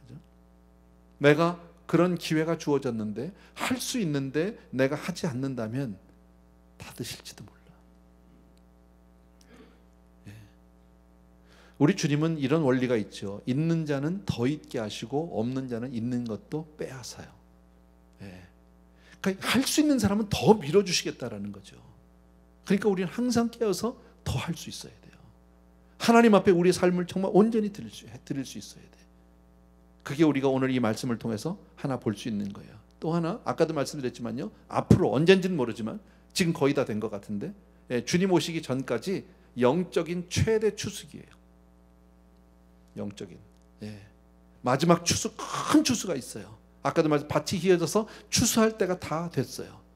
그죠? 내가 그런 기회가 주어졌는데, 할 수 있는데 내가 하지 않는다면 닫으실지도 몰라. 예. 우리 주님은 이런 원리가 있죠. 있는 자는 더 있게 하시고 없는 자는 있는 것도 빼앗아요. 예. 그러니까 할 수 있는 사람은 더 밀어주시겠다라는 거죠. 그러니까 우리는 항상 깨어서 더 할 수 있어야 돼요. 하나님 앞에 우리의 삶을 정말 온전히 드릴 수 있어야 돼. 그게 우리가 오늘 이 말씀을 통해서 하나 볼 수 있는 거예요. 또 하나, 아까도 말씀드렸지만요, 앞으로 언젠지는 모르지만 지금 거의 다 된 것 같은데, 주님 오시기 전까지 영적인 최대 추수기예요. 영적인, 마지막 추수, 큰 추수가 있어요. 아까도 말씀, 밭이 희어져서 추수할 때가 다 됐어요.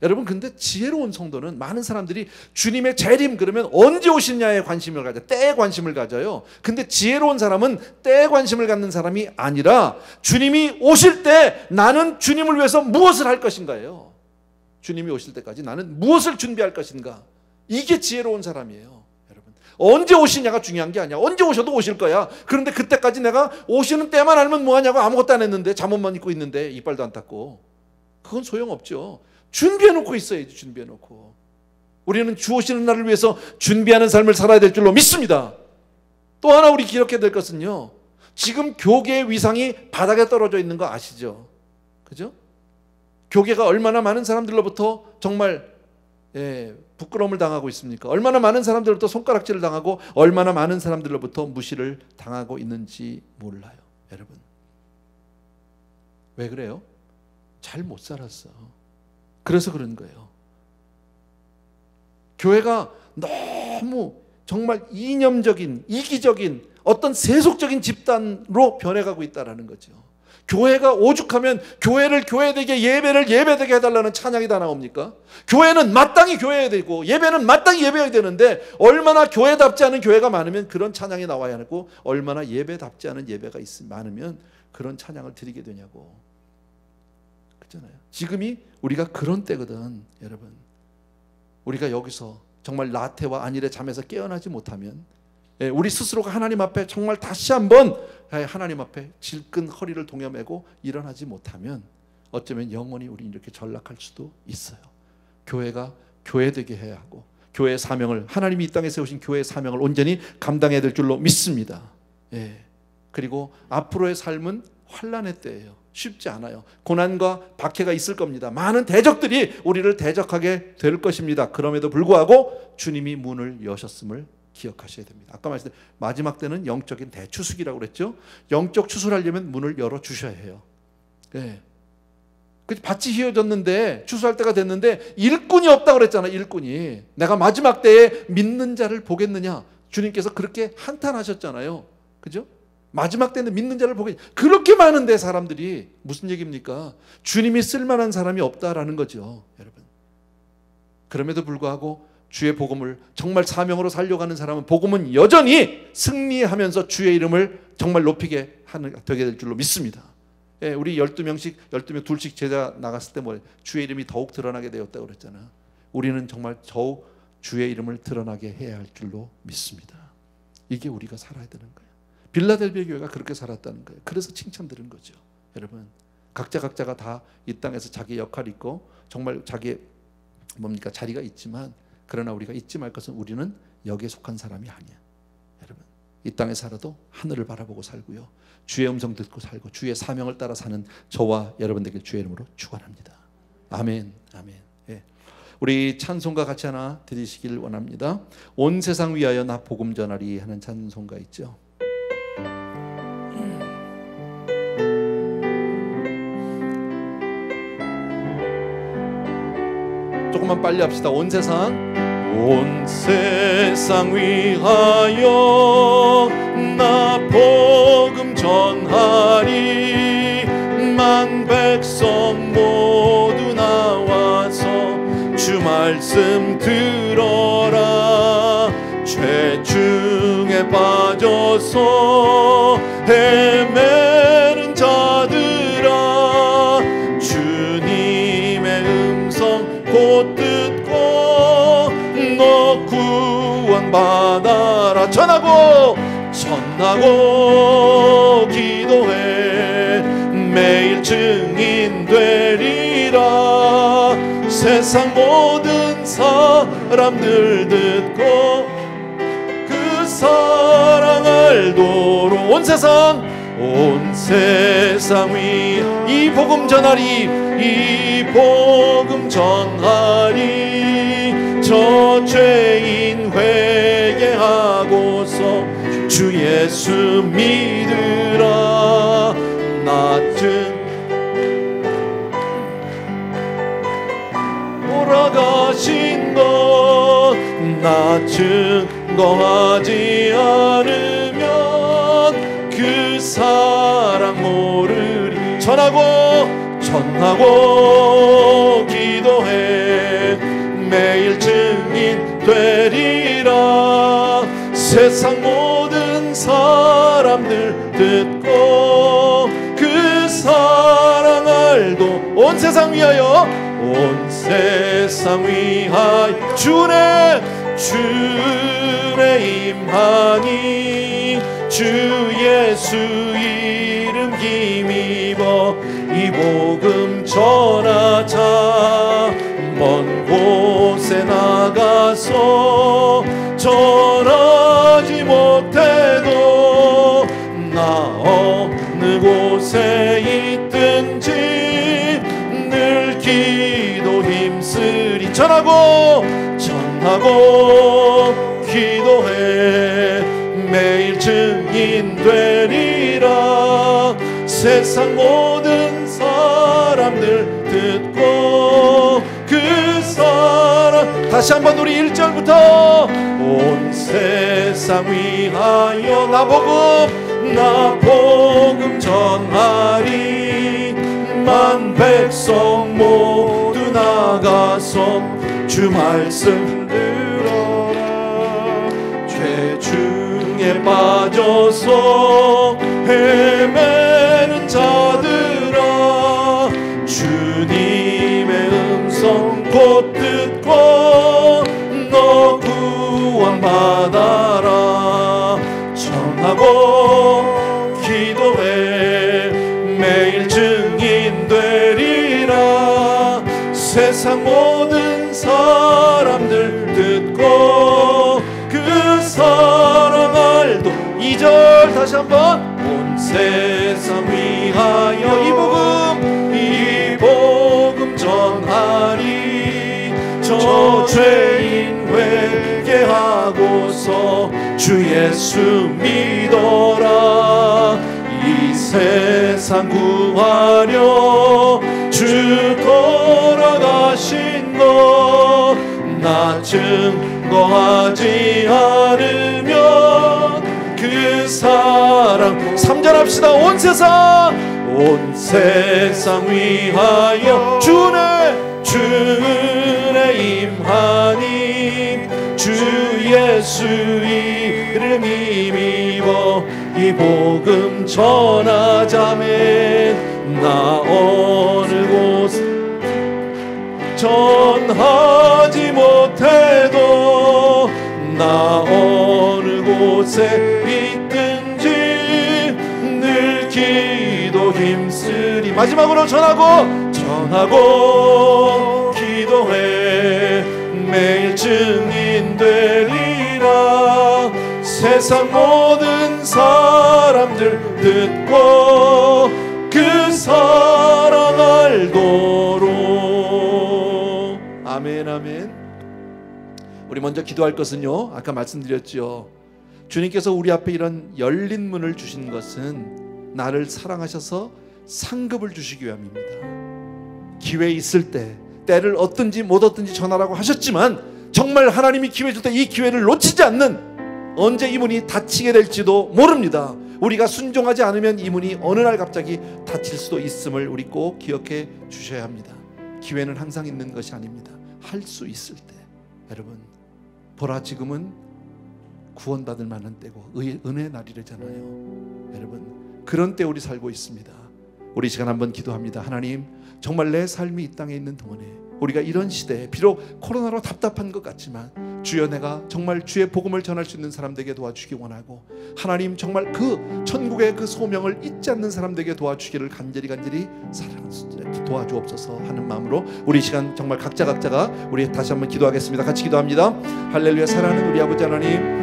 여러분, 근데 지혜로운 성도는, 많은 사람들이 주님의 재림 그러면 언제 오시냐에 관심을 가져요. 때에 관심을 가져요. 근데 지혜로운 사람은 때에 관심을 갖는 사람이 아니라 주님이 오실 때 나는 주님을 위해서 무엇을 할 것인가예요. 주님이 오실 때까지 나는 무엇을 준비할 것인가. 이게 지혜로운 사람이에요. 여러분, 언제 오시냐가 중요한 게 아니야. 언제 오셔도 오실 거야. 그런데 그때까지 내가 오시는 때만 알면 뭐하냐고, 아무것도 안 했는데, 잠옷만 입고 있는데 이빨도 안 닦고, 그건 소용없죠. 준비해놓고 있어야지. 준비해놓고. 우리는 주 오시는 날을 위해서 준비하는 삶을 살아야 될 줄로 믿습니다. 또 하나 우리 기억해야 될 것은요, 지금 교계의 위상이 바닥에 떨어져 있는 거 아시죠? 그죠? 교계가 얼마나 많은 사람들로부터 정말 부끄러움을 당하고 있습니까? 얼마나 많은 사람들로부터 손가락질을 당하고 얼마나 많은 사람들로부터 무시를 당하고 있는지 몰라요. 여러분, 왜 그래요? 잘 못 살았어. 그래서 그런 거예요. 교회가 너무 정말 이념적인, 이기적인 어떤 세속적인 집단으로 변해가고 있다는 거죠. 교회가 오죽하면 교회를 교회되게, 예배를 예배되게 해달라는 찬양이 다 나옵니까? 교회는 마땅히 교회해야 되고 예배는 마땅히 예배해야 되는데, 얼마나 교회답지 않은 교회가 많으면 그런 찬양이 나와야 하고, 얼마나 예배답지 않은 예배가 많으면 그런 찬양을 드리게 되냐고. 그렇잖아요. 지금이 우리가 그런 때거든. 여러분, 우리가 여기서 정말 나태와 안일의 잠에서 깨어나지 못하면, 우리 스스로가 하나님 앞에 정말 다시 한번 하나님 앞에 질끈 허리를 동여매고 일어나지 못하면 어쩌면 영원히 우리 이렇게 전락할 수도 있어요. 교회가 교회되게 해야 하고, 교회의 사명을, 하나님이 이 땅에 세우신 교회의 사명을 온전히 감당해야 될 줄로 믿습니다. 예. 그리고 앞으로의 삶은 환난의 때예요. 쉽지 않아요. 고난과 박해가 있을 겁니다. 많은 대적들이 우리를 대적하게 될 것입니다. 그럼에도 불구하고 주님이 문을 여셨음을 기억하셔야 됩니다. 아까 말씀드린 마지막 때는 영적인 대추수기라고 그랬죠. 영적 추수하려면 문을 열어주셔야 해요. 예. 밭이 휘어졌는데, 추수할 때가 됐는데 일꾼이 없다고 그랬잖아요. 일꾼이. 내가 마지막 때에 믿는 자를 보겠느냐, 주님께서 그렇게 한탄하셨잖아요. 그죠? 마지막 때는 믿는 자를 보겠느냐. 그렇게 많은데 사람들이, 무슨 얘기입니까? 주님이 쓸만한 사람이 없다라는 거죠, 여러분. 그럼에도 불구하고 주의 복음을 정말 사명으로 살려가는 사람은, 복음은 여전히 승리하면서 주의 이름을 정말 높이게 되게 될 줄로 믿습니다. 예, 우리 12명씩 12명 둘씩 제자 나갔을 때 뭐 주의 이름이 더욱 드러나게 되었다고 그랬잖아. 우리는 정말 더욱 주의 이름을 드러나게 해야 할 줄로 믿습니다. 이게 우리가 살아야 되는 거예요. 빌라델비아 교회가 그렇게 살았다는 거예요. 그래서 칭찬드린 거죠. 여러분, 각자가 다 이 땅에서 자기 역할이 있고 정말 자기의 자리가 있지만, 그러나 우리가 잊지 말 것은 우리는 여기에 속한 사람이 아니야. 여러분, 이 땅에 살아도 하늘을 바라보고 살고요, 주의 음성 듣고 살고 주의 사명을 따라 사는 저와 여러분들에게 주의 이름으로 축원합니다. 아멘, 아멘. 예. 우리 찬송가 같이 하나 드리시길 원합니다. 온 세상 위하여 나 복음 전하리 하는 찬송가 있죠. 조금만 빨리 합시다. 온 세상 위하여 나 복음 전하리. 만 백성 모두 나와서 주 말씀 들어라. 죄 중에 빠져서 헤매는 자들아, 주님의 음성 곧 듣고 너 구원받아라. 전하고 기도해 매일 증인 되리라. 세상 모든 사람들 듣고 그 사랑 알도록 온 세상 위 이 복음 전하리. 이 복음 전하리. 저 죄인 회개하고서 주 예수 믿으라. 낮은 돌아가신 것 나 증거하지 않으면 그 사랑 모르리. 전하고 기도해 매일 증인 되리라. 세상 모든 사람들 듣고 그 사랑 알도 온 세상 위하여 주의 임하니 주 예수 이름 힘입어 이 복음 전하자. 먼 곳에 나가서 전하지 못해도 나 어느 곳에 있든지 늘 기도 힘쓰리. 전하고 기도해 매일 증인 되리라. 세상 모든 사람들 듣고 그 사람. 다시 한번 우리 1절부터 온 세상 위하여 나 복음 전하리. 만 백성 모두 나가서 주 말씀 들어라. 죄 중에 빠져서 헤매는 자들아, 주님의 음성 곧 듣고 너 구원받아라. 전하고 세상 모든 사람들 듣고 그 사랑 알도 2절 다시 한번 온 세상 위하여 이 복음 전하리 저 죄인 회개하고서 주 예수 믿어라 이 세상 구하려 주 돌아가신 것 나 증거하지 않으면 그 사랑 3절 합시다. 온 세상 위하여 주은혜 임하니 주 예수 이름 힘입어 이 복음 전하자면 나 어느 곳 전하지 못해도 나 어느 곳에 있든지 늘 기도 힘쓰리 마지막으로 전하고 기도해 매일 증인 되리라 세상 모든 사람들 듣고 그 사랑 알도록 아멘 아멘. 우리 먼저 기도할 것은요 아까 말씀드렸죠. 주님께서 우리 앞에 이런 열린 문을 주신 것은 나를 사랑하셔서 상급을 주시기 위함입니다. 기회 있을 때 때를 얻든지 못 얻든지 전하라고 하셨지만 정말 하나님이 기회 줄 때 이 기회를 놓치지 않는 언제 이 문이 닫히게 될지도 모릅니다. 우리가 순종하지 않으면 이 문이 어느 날 갑자기 닫힐 수도 있음을 우리 꼭 기억해 주셔야 합니다. 기회는 항상 있는 것이 아닙니다. 할 수 있을 때 여러분 보라 지금은 구원받을 만한 때고 은혜의 날이래잖아요. 여러분 그런 때 우리 살고 있습니다. 우리 시간 한번 기도합니다. 하나님 정말 내 삶이 이 땅에 있는 동안에 우리가 이런 시대에 비록 코로나로 답답한 것 같지만 주여 내가 정말 주의 복음을 전할 수 있는 사람들에게 도와주기 원하고 하나님 정말 그 천국의 그 소명을 잊지 않는 사람들에게 도와주기를 간절히 도와주옵소서 하는 마음으로 우리 시간 정말 각자가 우리 다시 한번 기도하겠습니다. 같이 기도합니다. 할렐루야. 사랑하는 우리 아버지 하나님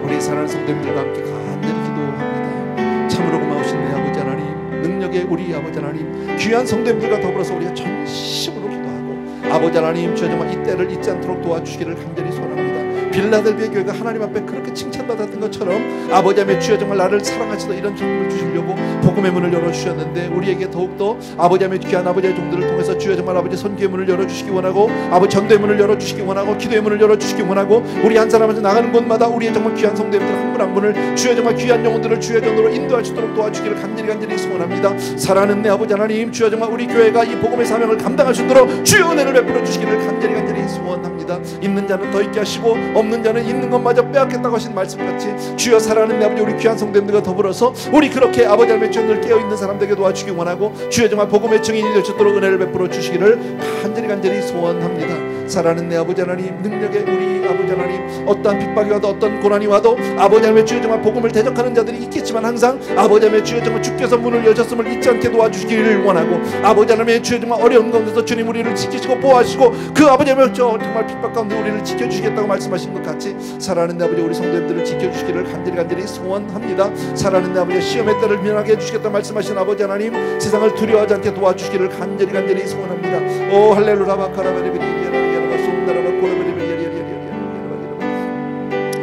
우리 사랑하는 성도님들과 함께 간절히 기도합니다. 참으로 고마우신 내 아버지 하나님 능력의 우리 아버지 하나님 귀한 성도님들과 더불어서 우리가 전심으로 기도하고 아버지 하나님 주여 정말 이 때를 잊지 않도록 도와주시기를 간절히 소원합니다. 빌라델비아 교회가 하나님 앞에 그렇게 칭찬받았던 것처럼 아버지 하나님 주여 정말 나를 사랑하시다 이런 기쁨을 주시려고 복음의 문을 열어주셨는데 우리에게 더욱더 아버지 하나님 귀한 아버지의 종들을 통해서 주여 정말 아버지 선교의 문을 열어주시기 원하고 아버지 전도의 문을 열어주시기 원하고 기도의 문을 열어주시기 원하고 우리 한 사람한테 나가는 곳마다 우리의 정말 귀한 성도님들 한 분 한 분을 주여 정말 귀한 영혼들을 주의 전도로 인도할 수 있도록 도와주기를 간절히 소원합니다. 사랑하는 내 아버지 하나님 주여 정말 우리 교회가 이 복음의 사명을 감당할 수 있도록 주여 은혜를 베풀어 주시기를 간절히 소원합니다. 있는 자는 더 있게 하시고 없는 자는 있는 것마저 빼앗겠다고 하신 말씀같이 주여 사랑하는 내 아버지 우리 귀한 성도님들과 더불어서 우리 그렇게 아버지 하나님의 주님을 깨어있는 사람들에게 도와주기 원하고 주여 정말 복음의 증인이 될 수 있도록 은혜를 베풀어 주시기를 간절히 소원합니다. 사랑하는 내 아버지 하나님 능력의 우리 아버지 하나님 어떠한 핍박이 와도 어떤 고난이 와도 아버지 하나님의 주여 정말 복음을 대적하는 자들이 있겠지만 항상 아버지 하나님의 주여 정말 주께서 문을 여셨음을 잊지 않게 도와주시기를 원하고 아버지 하나님의 주여 정말 어려운 가운데서 주님 우리를 지키시고 보호하시고 그 아버지 하나님의 정말 핍박 가운데 우리를 지켜주시겠다고 말씀하신 것 같이 사랑하는 내 아버지 우리 성도님들을 지켜주시기를 간절히 소원합니다. 사랑하는 내 아버지 시험의 때를 면하게 해주시겠다 말씀하신 아버지 하나님 세상을 두려워하지 않게 도와주시기를 간절히 소원합니다. 오 할렐루야 바카라바리비리리아라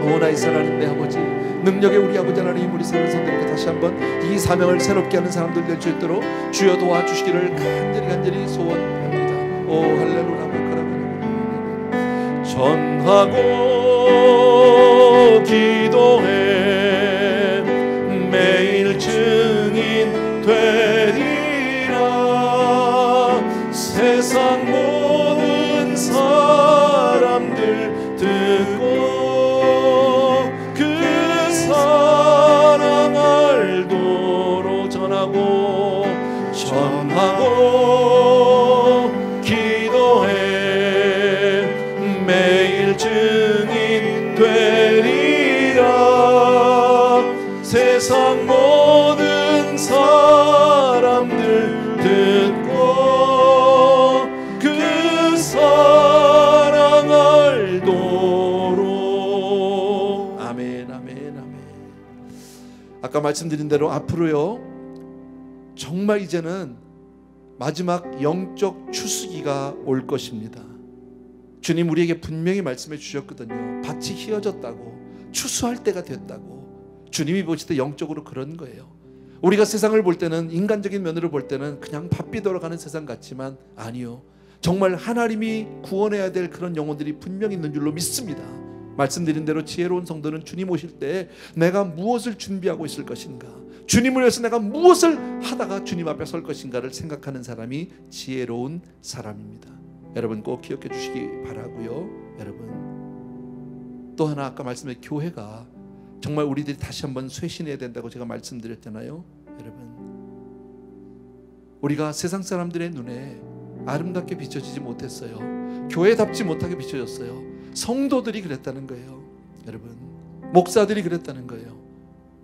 오 나의 사랑하는 내 아버지 능력의 우리 아버지 하나님 우리 사랑하는 성도님께 다시 한번 이 사명을 새롭게 하는 사람들 될 수 있도록 주여 도와주시기를 간절히 소원합니다. 오 할렐루야 전하고 기도해 매일 증인 되리라 세상 모든 사람들 듣고 그 사랑 알도록 전하고 기도해 매일 증인 되리라 세상 모든 사람들 듣고 그 말씀드린 대로 앞으로요 정말 이제는 마지막 영적 추수기가 올 것입니다. 주님 우리에게 분명히 말씀해 주셨거든요. 밭이 휘어졌다고, 추수할 때가 됐다고. 주님이 보실 때 영적으로 그런 거예요. 우리가 세상을 볼 때는, 인간적인 면으로 볼 때는 그냥 바삐 돌아가는 세상 같지만 아니요, 정말 하나님이 구원해야 될 그런 영혼들이 분명히 있는 줄로 믿습니다. 말씀드린 대로 지혜로운 성도는 주님 오실 때 내가 무엇을 준비하고 있을 것인가, 주님을 위해서 내가 무엇을 하다가 주님 앞에 설 것인가를 생각하는 사람이 지혜로운 사람입니다. 여러분 꼭 기억해 주시기 바라고요. 여러분 또 하나, 아까 말씀드린 교회가 정말 우리들이 다시 한번 쇄신해야 된다고 제가 말씀드렸잖아요. 여러분 우리가 세상 사람들의 눈에 아름답게 비춰지지 못했어요. 교회답지 못하게 비춰졌어요. 성도들이 그랬다는 거예요. 여러분 목사들이 그랬다는 거예요.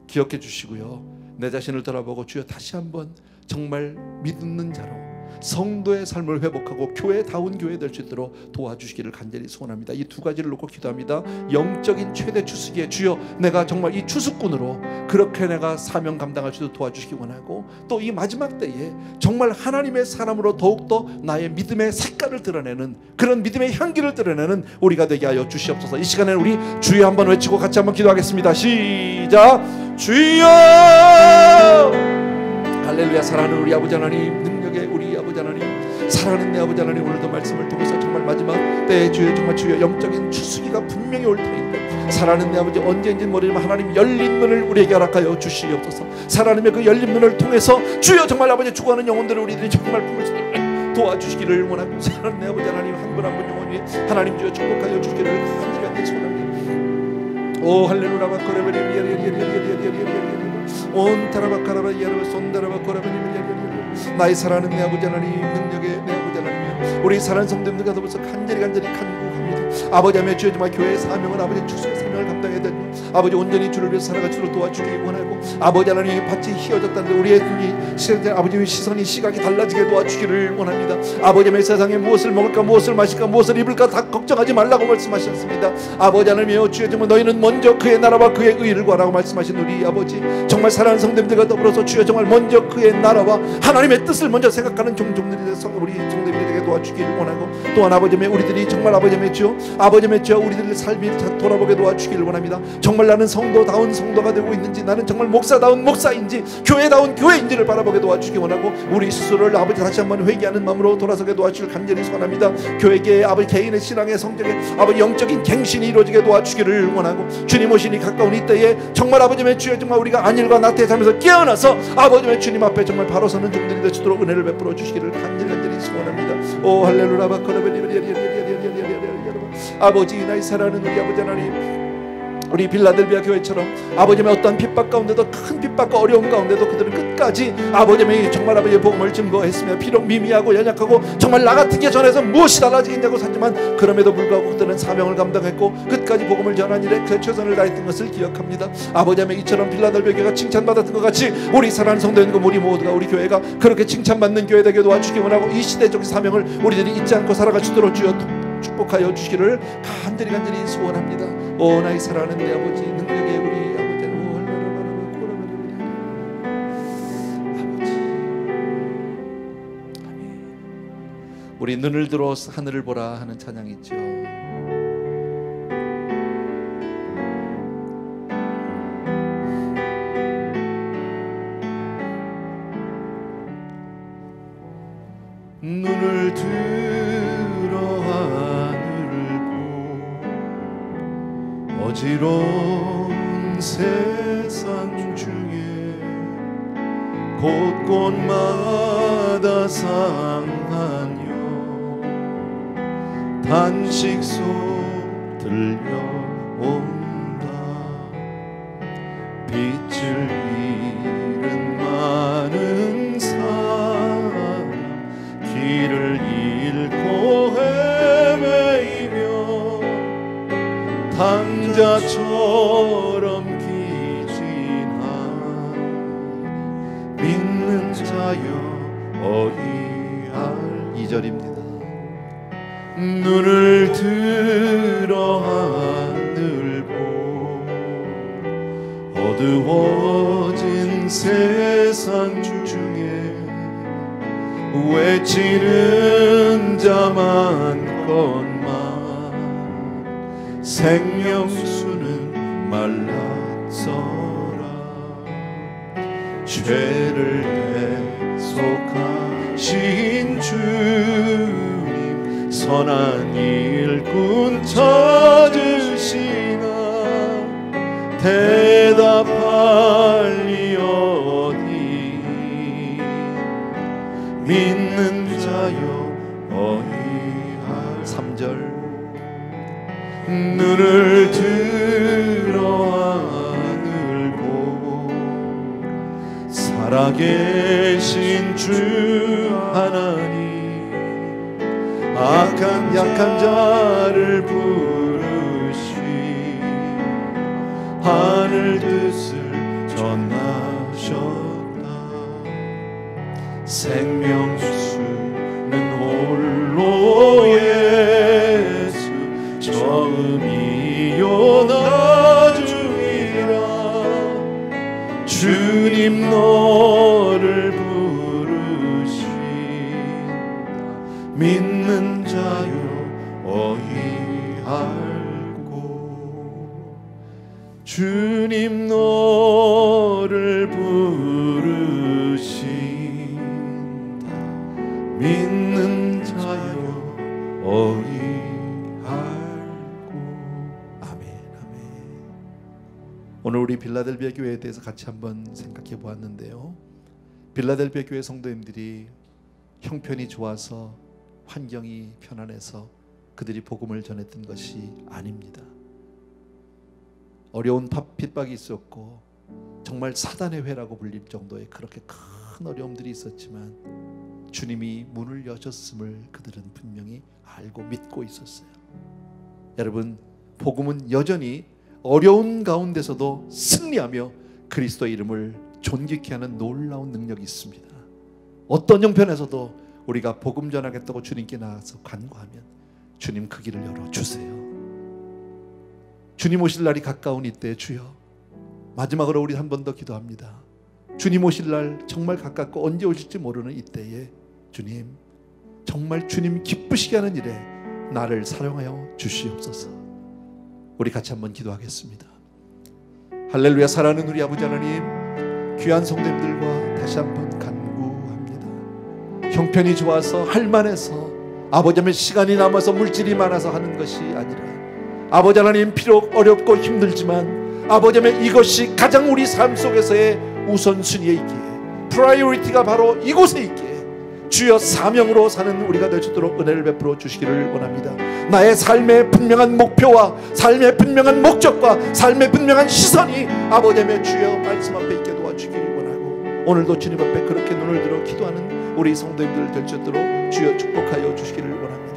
기억해 주시고요. 내 자신을 돌아보고 주여 다시 한번 정말 믿는 자로 성도의 삶을 회복하고 교회다운 교회 될 수 있도록 도와주시기를 간절히 소원합니다. 이 두 가지를 놓고 기도합니다. 영적인 최대 추수기에 주여 내가 정말 이 추수꾼으로 그렇게 내가 사명 감당할 수 있도록 도와주시기 원하고, 또 이 마지막 때에 정말 하나님의 사람으로 더욱더 나의 믿음의 색깔을 드러내는, 그런 믿음의 향기를 드러내는 우리가 되게 하여 주시옵소서. 이 시간에는 우리 주여 한번 외치고 같이 한번 기도하겠습니다. 시작. 주여. 할렐루야. 사랑하는 우리 아버지 하나님, 능력의 우리 아버지 하나님, 사랑하는 내 아버지 하나님, 오늘도 말씀을 통해서 정말 마지막 때에 주여 정말 주여 영적인 추수기가 분명히 올 터인데, 사랑하는 내 아버지 언제인지 모르지만 하나님 열린 눈을 우리에게 허락하여 주시옵소서. 사랑하님의 그 열린 눈을 통해서 주여 정말 아버지 죽어가는 영혼들을 우리들이 정말 품을 수 있도록 도와주시기를 원하고, 사랑하는 내 아버지 하나님 한 분 한 분 영혼 위에 하나님 주여 축복하여 주시기를 간절히 소원합니다. 오 할렐루야. 온 타라바카라바 야라바 손다라바 코라바니, 나의 사랑하는 내 아버지 하나님, 능력의 내 아버지 하나님, 우리 사랑하는 성도님들과 더불어서 간절히 간구합니다. 아버지 하며 주여 정말 교회의 사명을, 아버지 추수의 사명을 감당해야 되는 아버지 온전히 주를 위해서 살아가도록 도와주기 원하고, 아버지 하나님 밭이 휘어졌다는데 우리의 눈이 아버지의 시선이 시각이 달라지게 도와주기를 원합니다. 아버지 하며 세상에 무엇을 먹을까, 무엇을 마실까, 무엇을 입을까 다 걱정하지 말라고 말씀하셨습니다. 아버지 하나님이여 주여 정말 너희는 먼저 그의 나라와 그의 의를 구하라고 말씀하신 우리 아버지, 정말 사랑하는 성도님들과 더불어서 주여 정말 먼저 그의 나라와 하나님의 뜻을 먼저 생각하는 종들이 돼서 우리 종들이 되게 도와주기를 원하고, 또한 아버지 하며 우리들이 정말 아버지 하며 주여, 아버지 하며 주여 우리들의 삶이 돌아보게 도와주기를 원합니다. 정말 나는 성도다운 성도가 되고 있는지, 나는 정말 목사다운 목사인지, 교회다운 교회인지를 바라보게 도와주기 원하고, 우리 스스로를 아버지 다시 한번 회개하는 마음으로 돌아서게 도와주길 간절히 소원합니다. 교회계의 아버지 개인의 신앙의 성적의 아버지 영적인 갱신이 이루어지게 도와주기를 원하고, 주님 오시니 가까운 이때에 정말 아버지 의 주여 정말 우리가 안일과 나태의 삶에서 깨어나서 아버지 의 주님 앞에 정말 바로 서는 종들이 될 수 있도록 은혜를 베풀어 주시기를 간절히 소원합니다. 오 할렐루야. 아버지 나의 사랑하는 우리 아버지 하나님, 우리 빌라델비아 교회처럼 아버지의 어떠한 핍박 가운데도, 큰 핍박과 어려움 가운데도 그들은 끝까지 아버지의 정말 아버지의 복음을 증거했으며, 비록 미미하고 연약하고 정말 나 같은 게 전해서 무엇이 달라지겠냐고 하지만 그럼에도 불구하고 그들은 사명을 감당했고 끝까지 복음을 전한 일에 그 최선을 다했던 것을 기억합니다. 아버지의 이처럼 빌라델비아 교회가 칭찬받았던 것 같이 우리 사랑하는 성도님과 우리 모두가, 우리 교회가 그렇게 칭찬받는 교회 되게 도와주기 원하고, 이 시대적 사명을 우리들이 잊지 않고 살아갈 수 있도록 주여 축복하여 주시기를 간절히 소원합니다. 오 나의 사랑하는 내 아버지, 능력의 우리 아버지, 아멘. 우리 눈을 들어 하늘을 보라 하는 찬양이 있죠. 눈을 들어 하늘을 보, 어지러운 세상 중에 곳곳마다 상하여 탄식 속 들려온다. 빛을 잃은 많은 사람, 길을 잃고 헤매이며 당자처럼 기진하니, 믿는 자여 어디할. 2절입니다. 눈을 들어 하늘 보, 어두워진 세상 중에 외치는 자 많건만 생명수는 말랐어라. 죄를 대속하신 주님 선한 일꾼 찾으시나 대답할 리 어디 믿는 자여 어이할 3절 눈을 들어 하늘 보고 살아계신 주 하나님 악한 약한 자를 부르시 하늘 뜻을 전하셨다. 생명수는 홀로 예수 처음이요 나중이라. 주님 너를 부르신다. 믿는 자요 어이할고. 주님 너를 부르신다. 믿는 자요 어이할고. 아멘, 아멘. 오늘 우리 빌라델비아 교회에 대해서 같이 한번 생각해 보았는데요. 빌라델비아 교회 성도님들이 형편이 좋아서 환경이 편안해서 그들이 복음을 전했던 것이 아닙니다. 어려운 핍박이 있었고 정말 사단의 회라고 불릴 정도의 그렇게 큰 어려움들이 있었지만 주님이 문을 여셨음을 그들은 분명히 알고 믿고 있었어요. 여러분, 복음은 여전히 어려운 가운데서도 승리하며 그리스도의 이름을 존귀케 하는 놀라운 능력이 있습니다. 어떤 형편에서도 우리가 복음 전하겠다고 주님께 나가서 간구하면 주님 그 길을 열어주세요. 주님 오실 날이 가까운 이때 주여, 마지막으로 우리 한 번 더 기도합니다. 주님 오실 날 정말 가깝고 언제 오실지 모르는 이때에 주님, 정말 주님 기쁘시게 하는 일에 나를 사용하여 주시옵소서. 우리 같이 한번 기도하겠습니다. 할렐루야. 사랑하는 우리 아버지 하나님, 귀한 성도님들과 다시 한번 간구합니다. 형편이 좋아서 할만해서 아버지의 시간이 남아서 물질이 많아서 하는 것이 아니라 아버지 하나님, 비록 어렵고 힘들지만 아버지 하나님 이것이 가장 우리 삶 속에서의 우선순위에 있기에 프라이오리티가 바로 이곳에 있기에 주여 사명으로 사는 우리가 될 수 있도록 은혜를 베풀어 주시기를 원합니다. 나의 삶의 분명한 목표와 삶의 분명한 목적과 삶의 분명한 시선이 아버지 하나님 주여 말씀 앞에 있게 도와주기를 원하고 오늘도 주님 앞에 그렇게 눈을 들어 기도하는 우리 성도님들 될 수 있도록 주여 축복하여 주시기를 원합니다.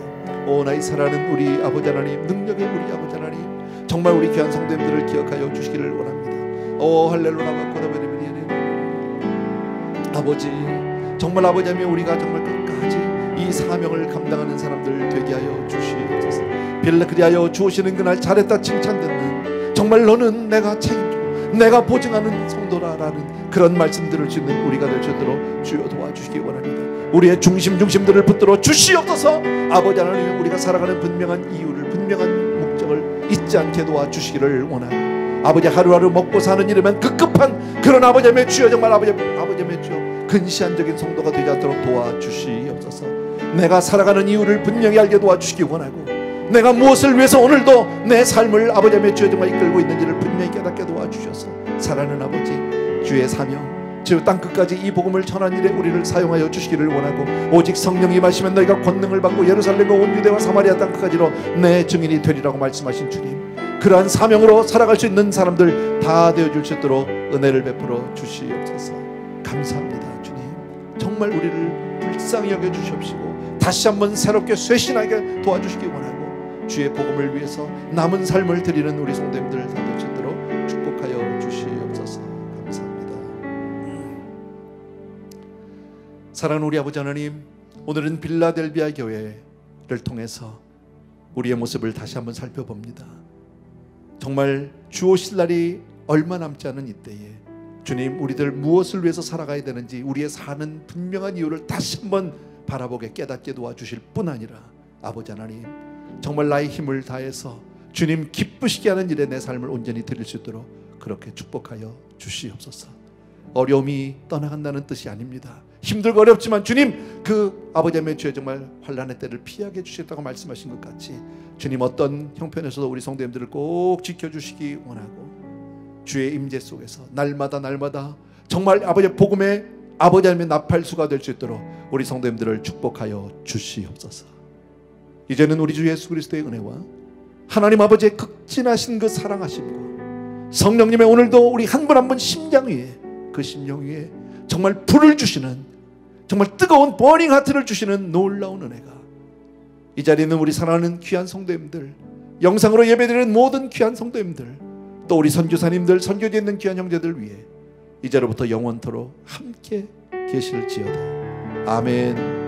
오 나의 사랑하는 우리 아버지 하나님, 능력의 우리 아버지 하나님, 정말 우리 귀한 성도님들을 기억하여 주시기를 원합니다. 오 할렐루야. 아버지, 정말 아버지 하나님, 우리가 정말 끝까지 이 사명을 감당하는 사람들 되게 하여 주시옵소서. 그리하여 주오시는 그날 잘했다 칭찬 듣는, 정말 너는 내가 책임져 내가 보증하는 성도라라는 그런 말씀들을 짓는 우리가 될 수 있도록 주여 도와주시기 원합니다. 우리의 중심들을 붙들어 주시옵소서. 아버지 하나님, 우리가 살아가는 분명한 이유를, 분명한 목적을 잊지 않게 도와주시기를 원하고 아버지 하루하루 먹고 사는 일에만 급급한 그런 아버지 하나님의 주여, 정말 아버지 하나님의 주여 근시안적인 성도가 되지 않도록 도와주시옵소서. 내가 살아가는 이유를 분명히 알게 도와주시기 원하고 내가 무엇을 위해서 오늘도 내 삶을 아버지 하나님의 주여 정말 이끌고 있는지를 분명히 깨닫게 도와주셔서 사랑하는 아버지, 주의 사명 주 땅끝까지 이 복음을 전한 일에 우리를 사용하여 주시기를 원하고 오직 성령이 마시면 너희가 권능을 받고 예루살렘과 온 유대와 사마리아 땅끝까지로 내 증인이 되리라고 말씀하신 주님, 그러한 사명으로 살아갈 수 있는 사람들 다 되어줄 수 있도록 은혜를 베풀어 주시옵소서. 감사합니다. 주님, 정말 우리를 불쌍히 여겨주시옵시고 다시 한번 새롭게 쇄신하게 도와주시기 원하고 주의 복음을 위해서 남은 삶을 드리는 우리 성도님들 다 될 수 있도록 축복하여 주시옵소서. 감사합니다. 사랑하는 우리 아버지 하나님, 오늘은 빌라델비아 교회를 통해서 우리의 모습을 다시 한번 살펴봅니다. 정말 주 오실 날이 얼마 남지 않은 이때에 주님, 우리들 무엇을 위해서 살아가야 되는지 우리의 사는 분명한 이유를 다시 한번 바라보게 깨닫게 도와주실 뿐 아니라 아버지 하나님, 정말 나의 힘을 다해서 주님 기쁘시게 하는 일에 내 삶을 온전히 드릴 수 있도록 그렇게 축복하여 주시옵소서. 어려움이 떠나간다는 뜻이 아닙니다. 힘들고 어렵지만 주님, 그 아버지 하나님의 주의 정말 환난의 때를 피하게 해주셨다고 말씀하신 것 같이 주님, 어떤 형편에서도 우리 성도님들을 꼭 지켜주시기 원하고 주의 임재 속에서 날마다 정말 아버지의 복음의 아버지 하나님의 나팔수가 될 수 있도록 우리 성도님들을 축복하여 주시옵소서. 이제는 우리 주 예수 그리스도의 은혜와 하나님 아버지의 극진하신 그 사랑하심과 성령님의 오늘도 우리 한 분 한 분 심장 위에, 그 심령 위에 정말 불을 주시는, 정말 뜨거운 버닝 하트를 주시는 놀라운 은혜가 이 자리에 있는 우리 사랑하는 귀한 성도님들, 영상으로 예배드리는 모든 귀한 성도님들, 또 우리 선교사님들, 선교지에 있는 귀한 형제들 위해 이제로부터 영원토록 함께 계실지어다. 아멘.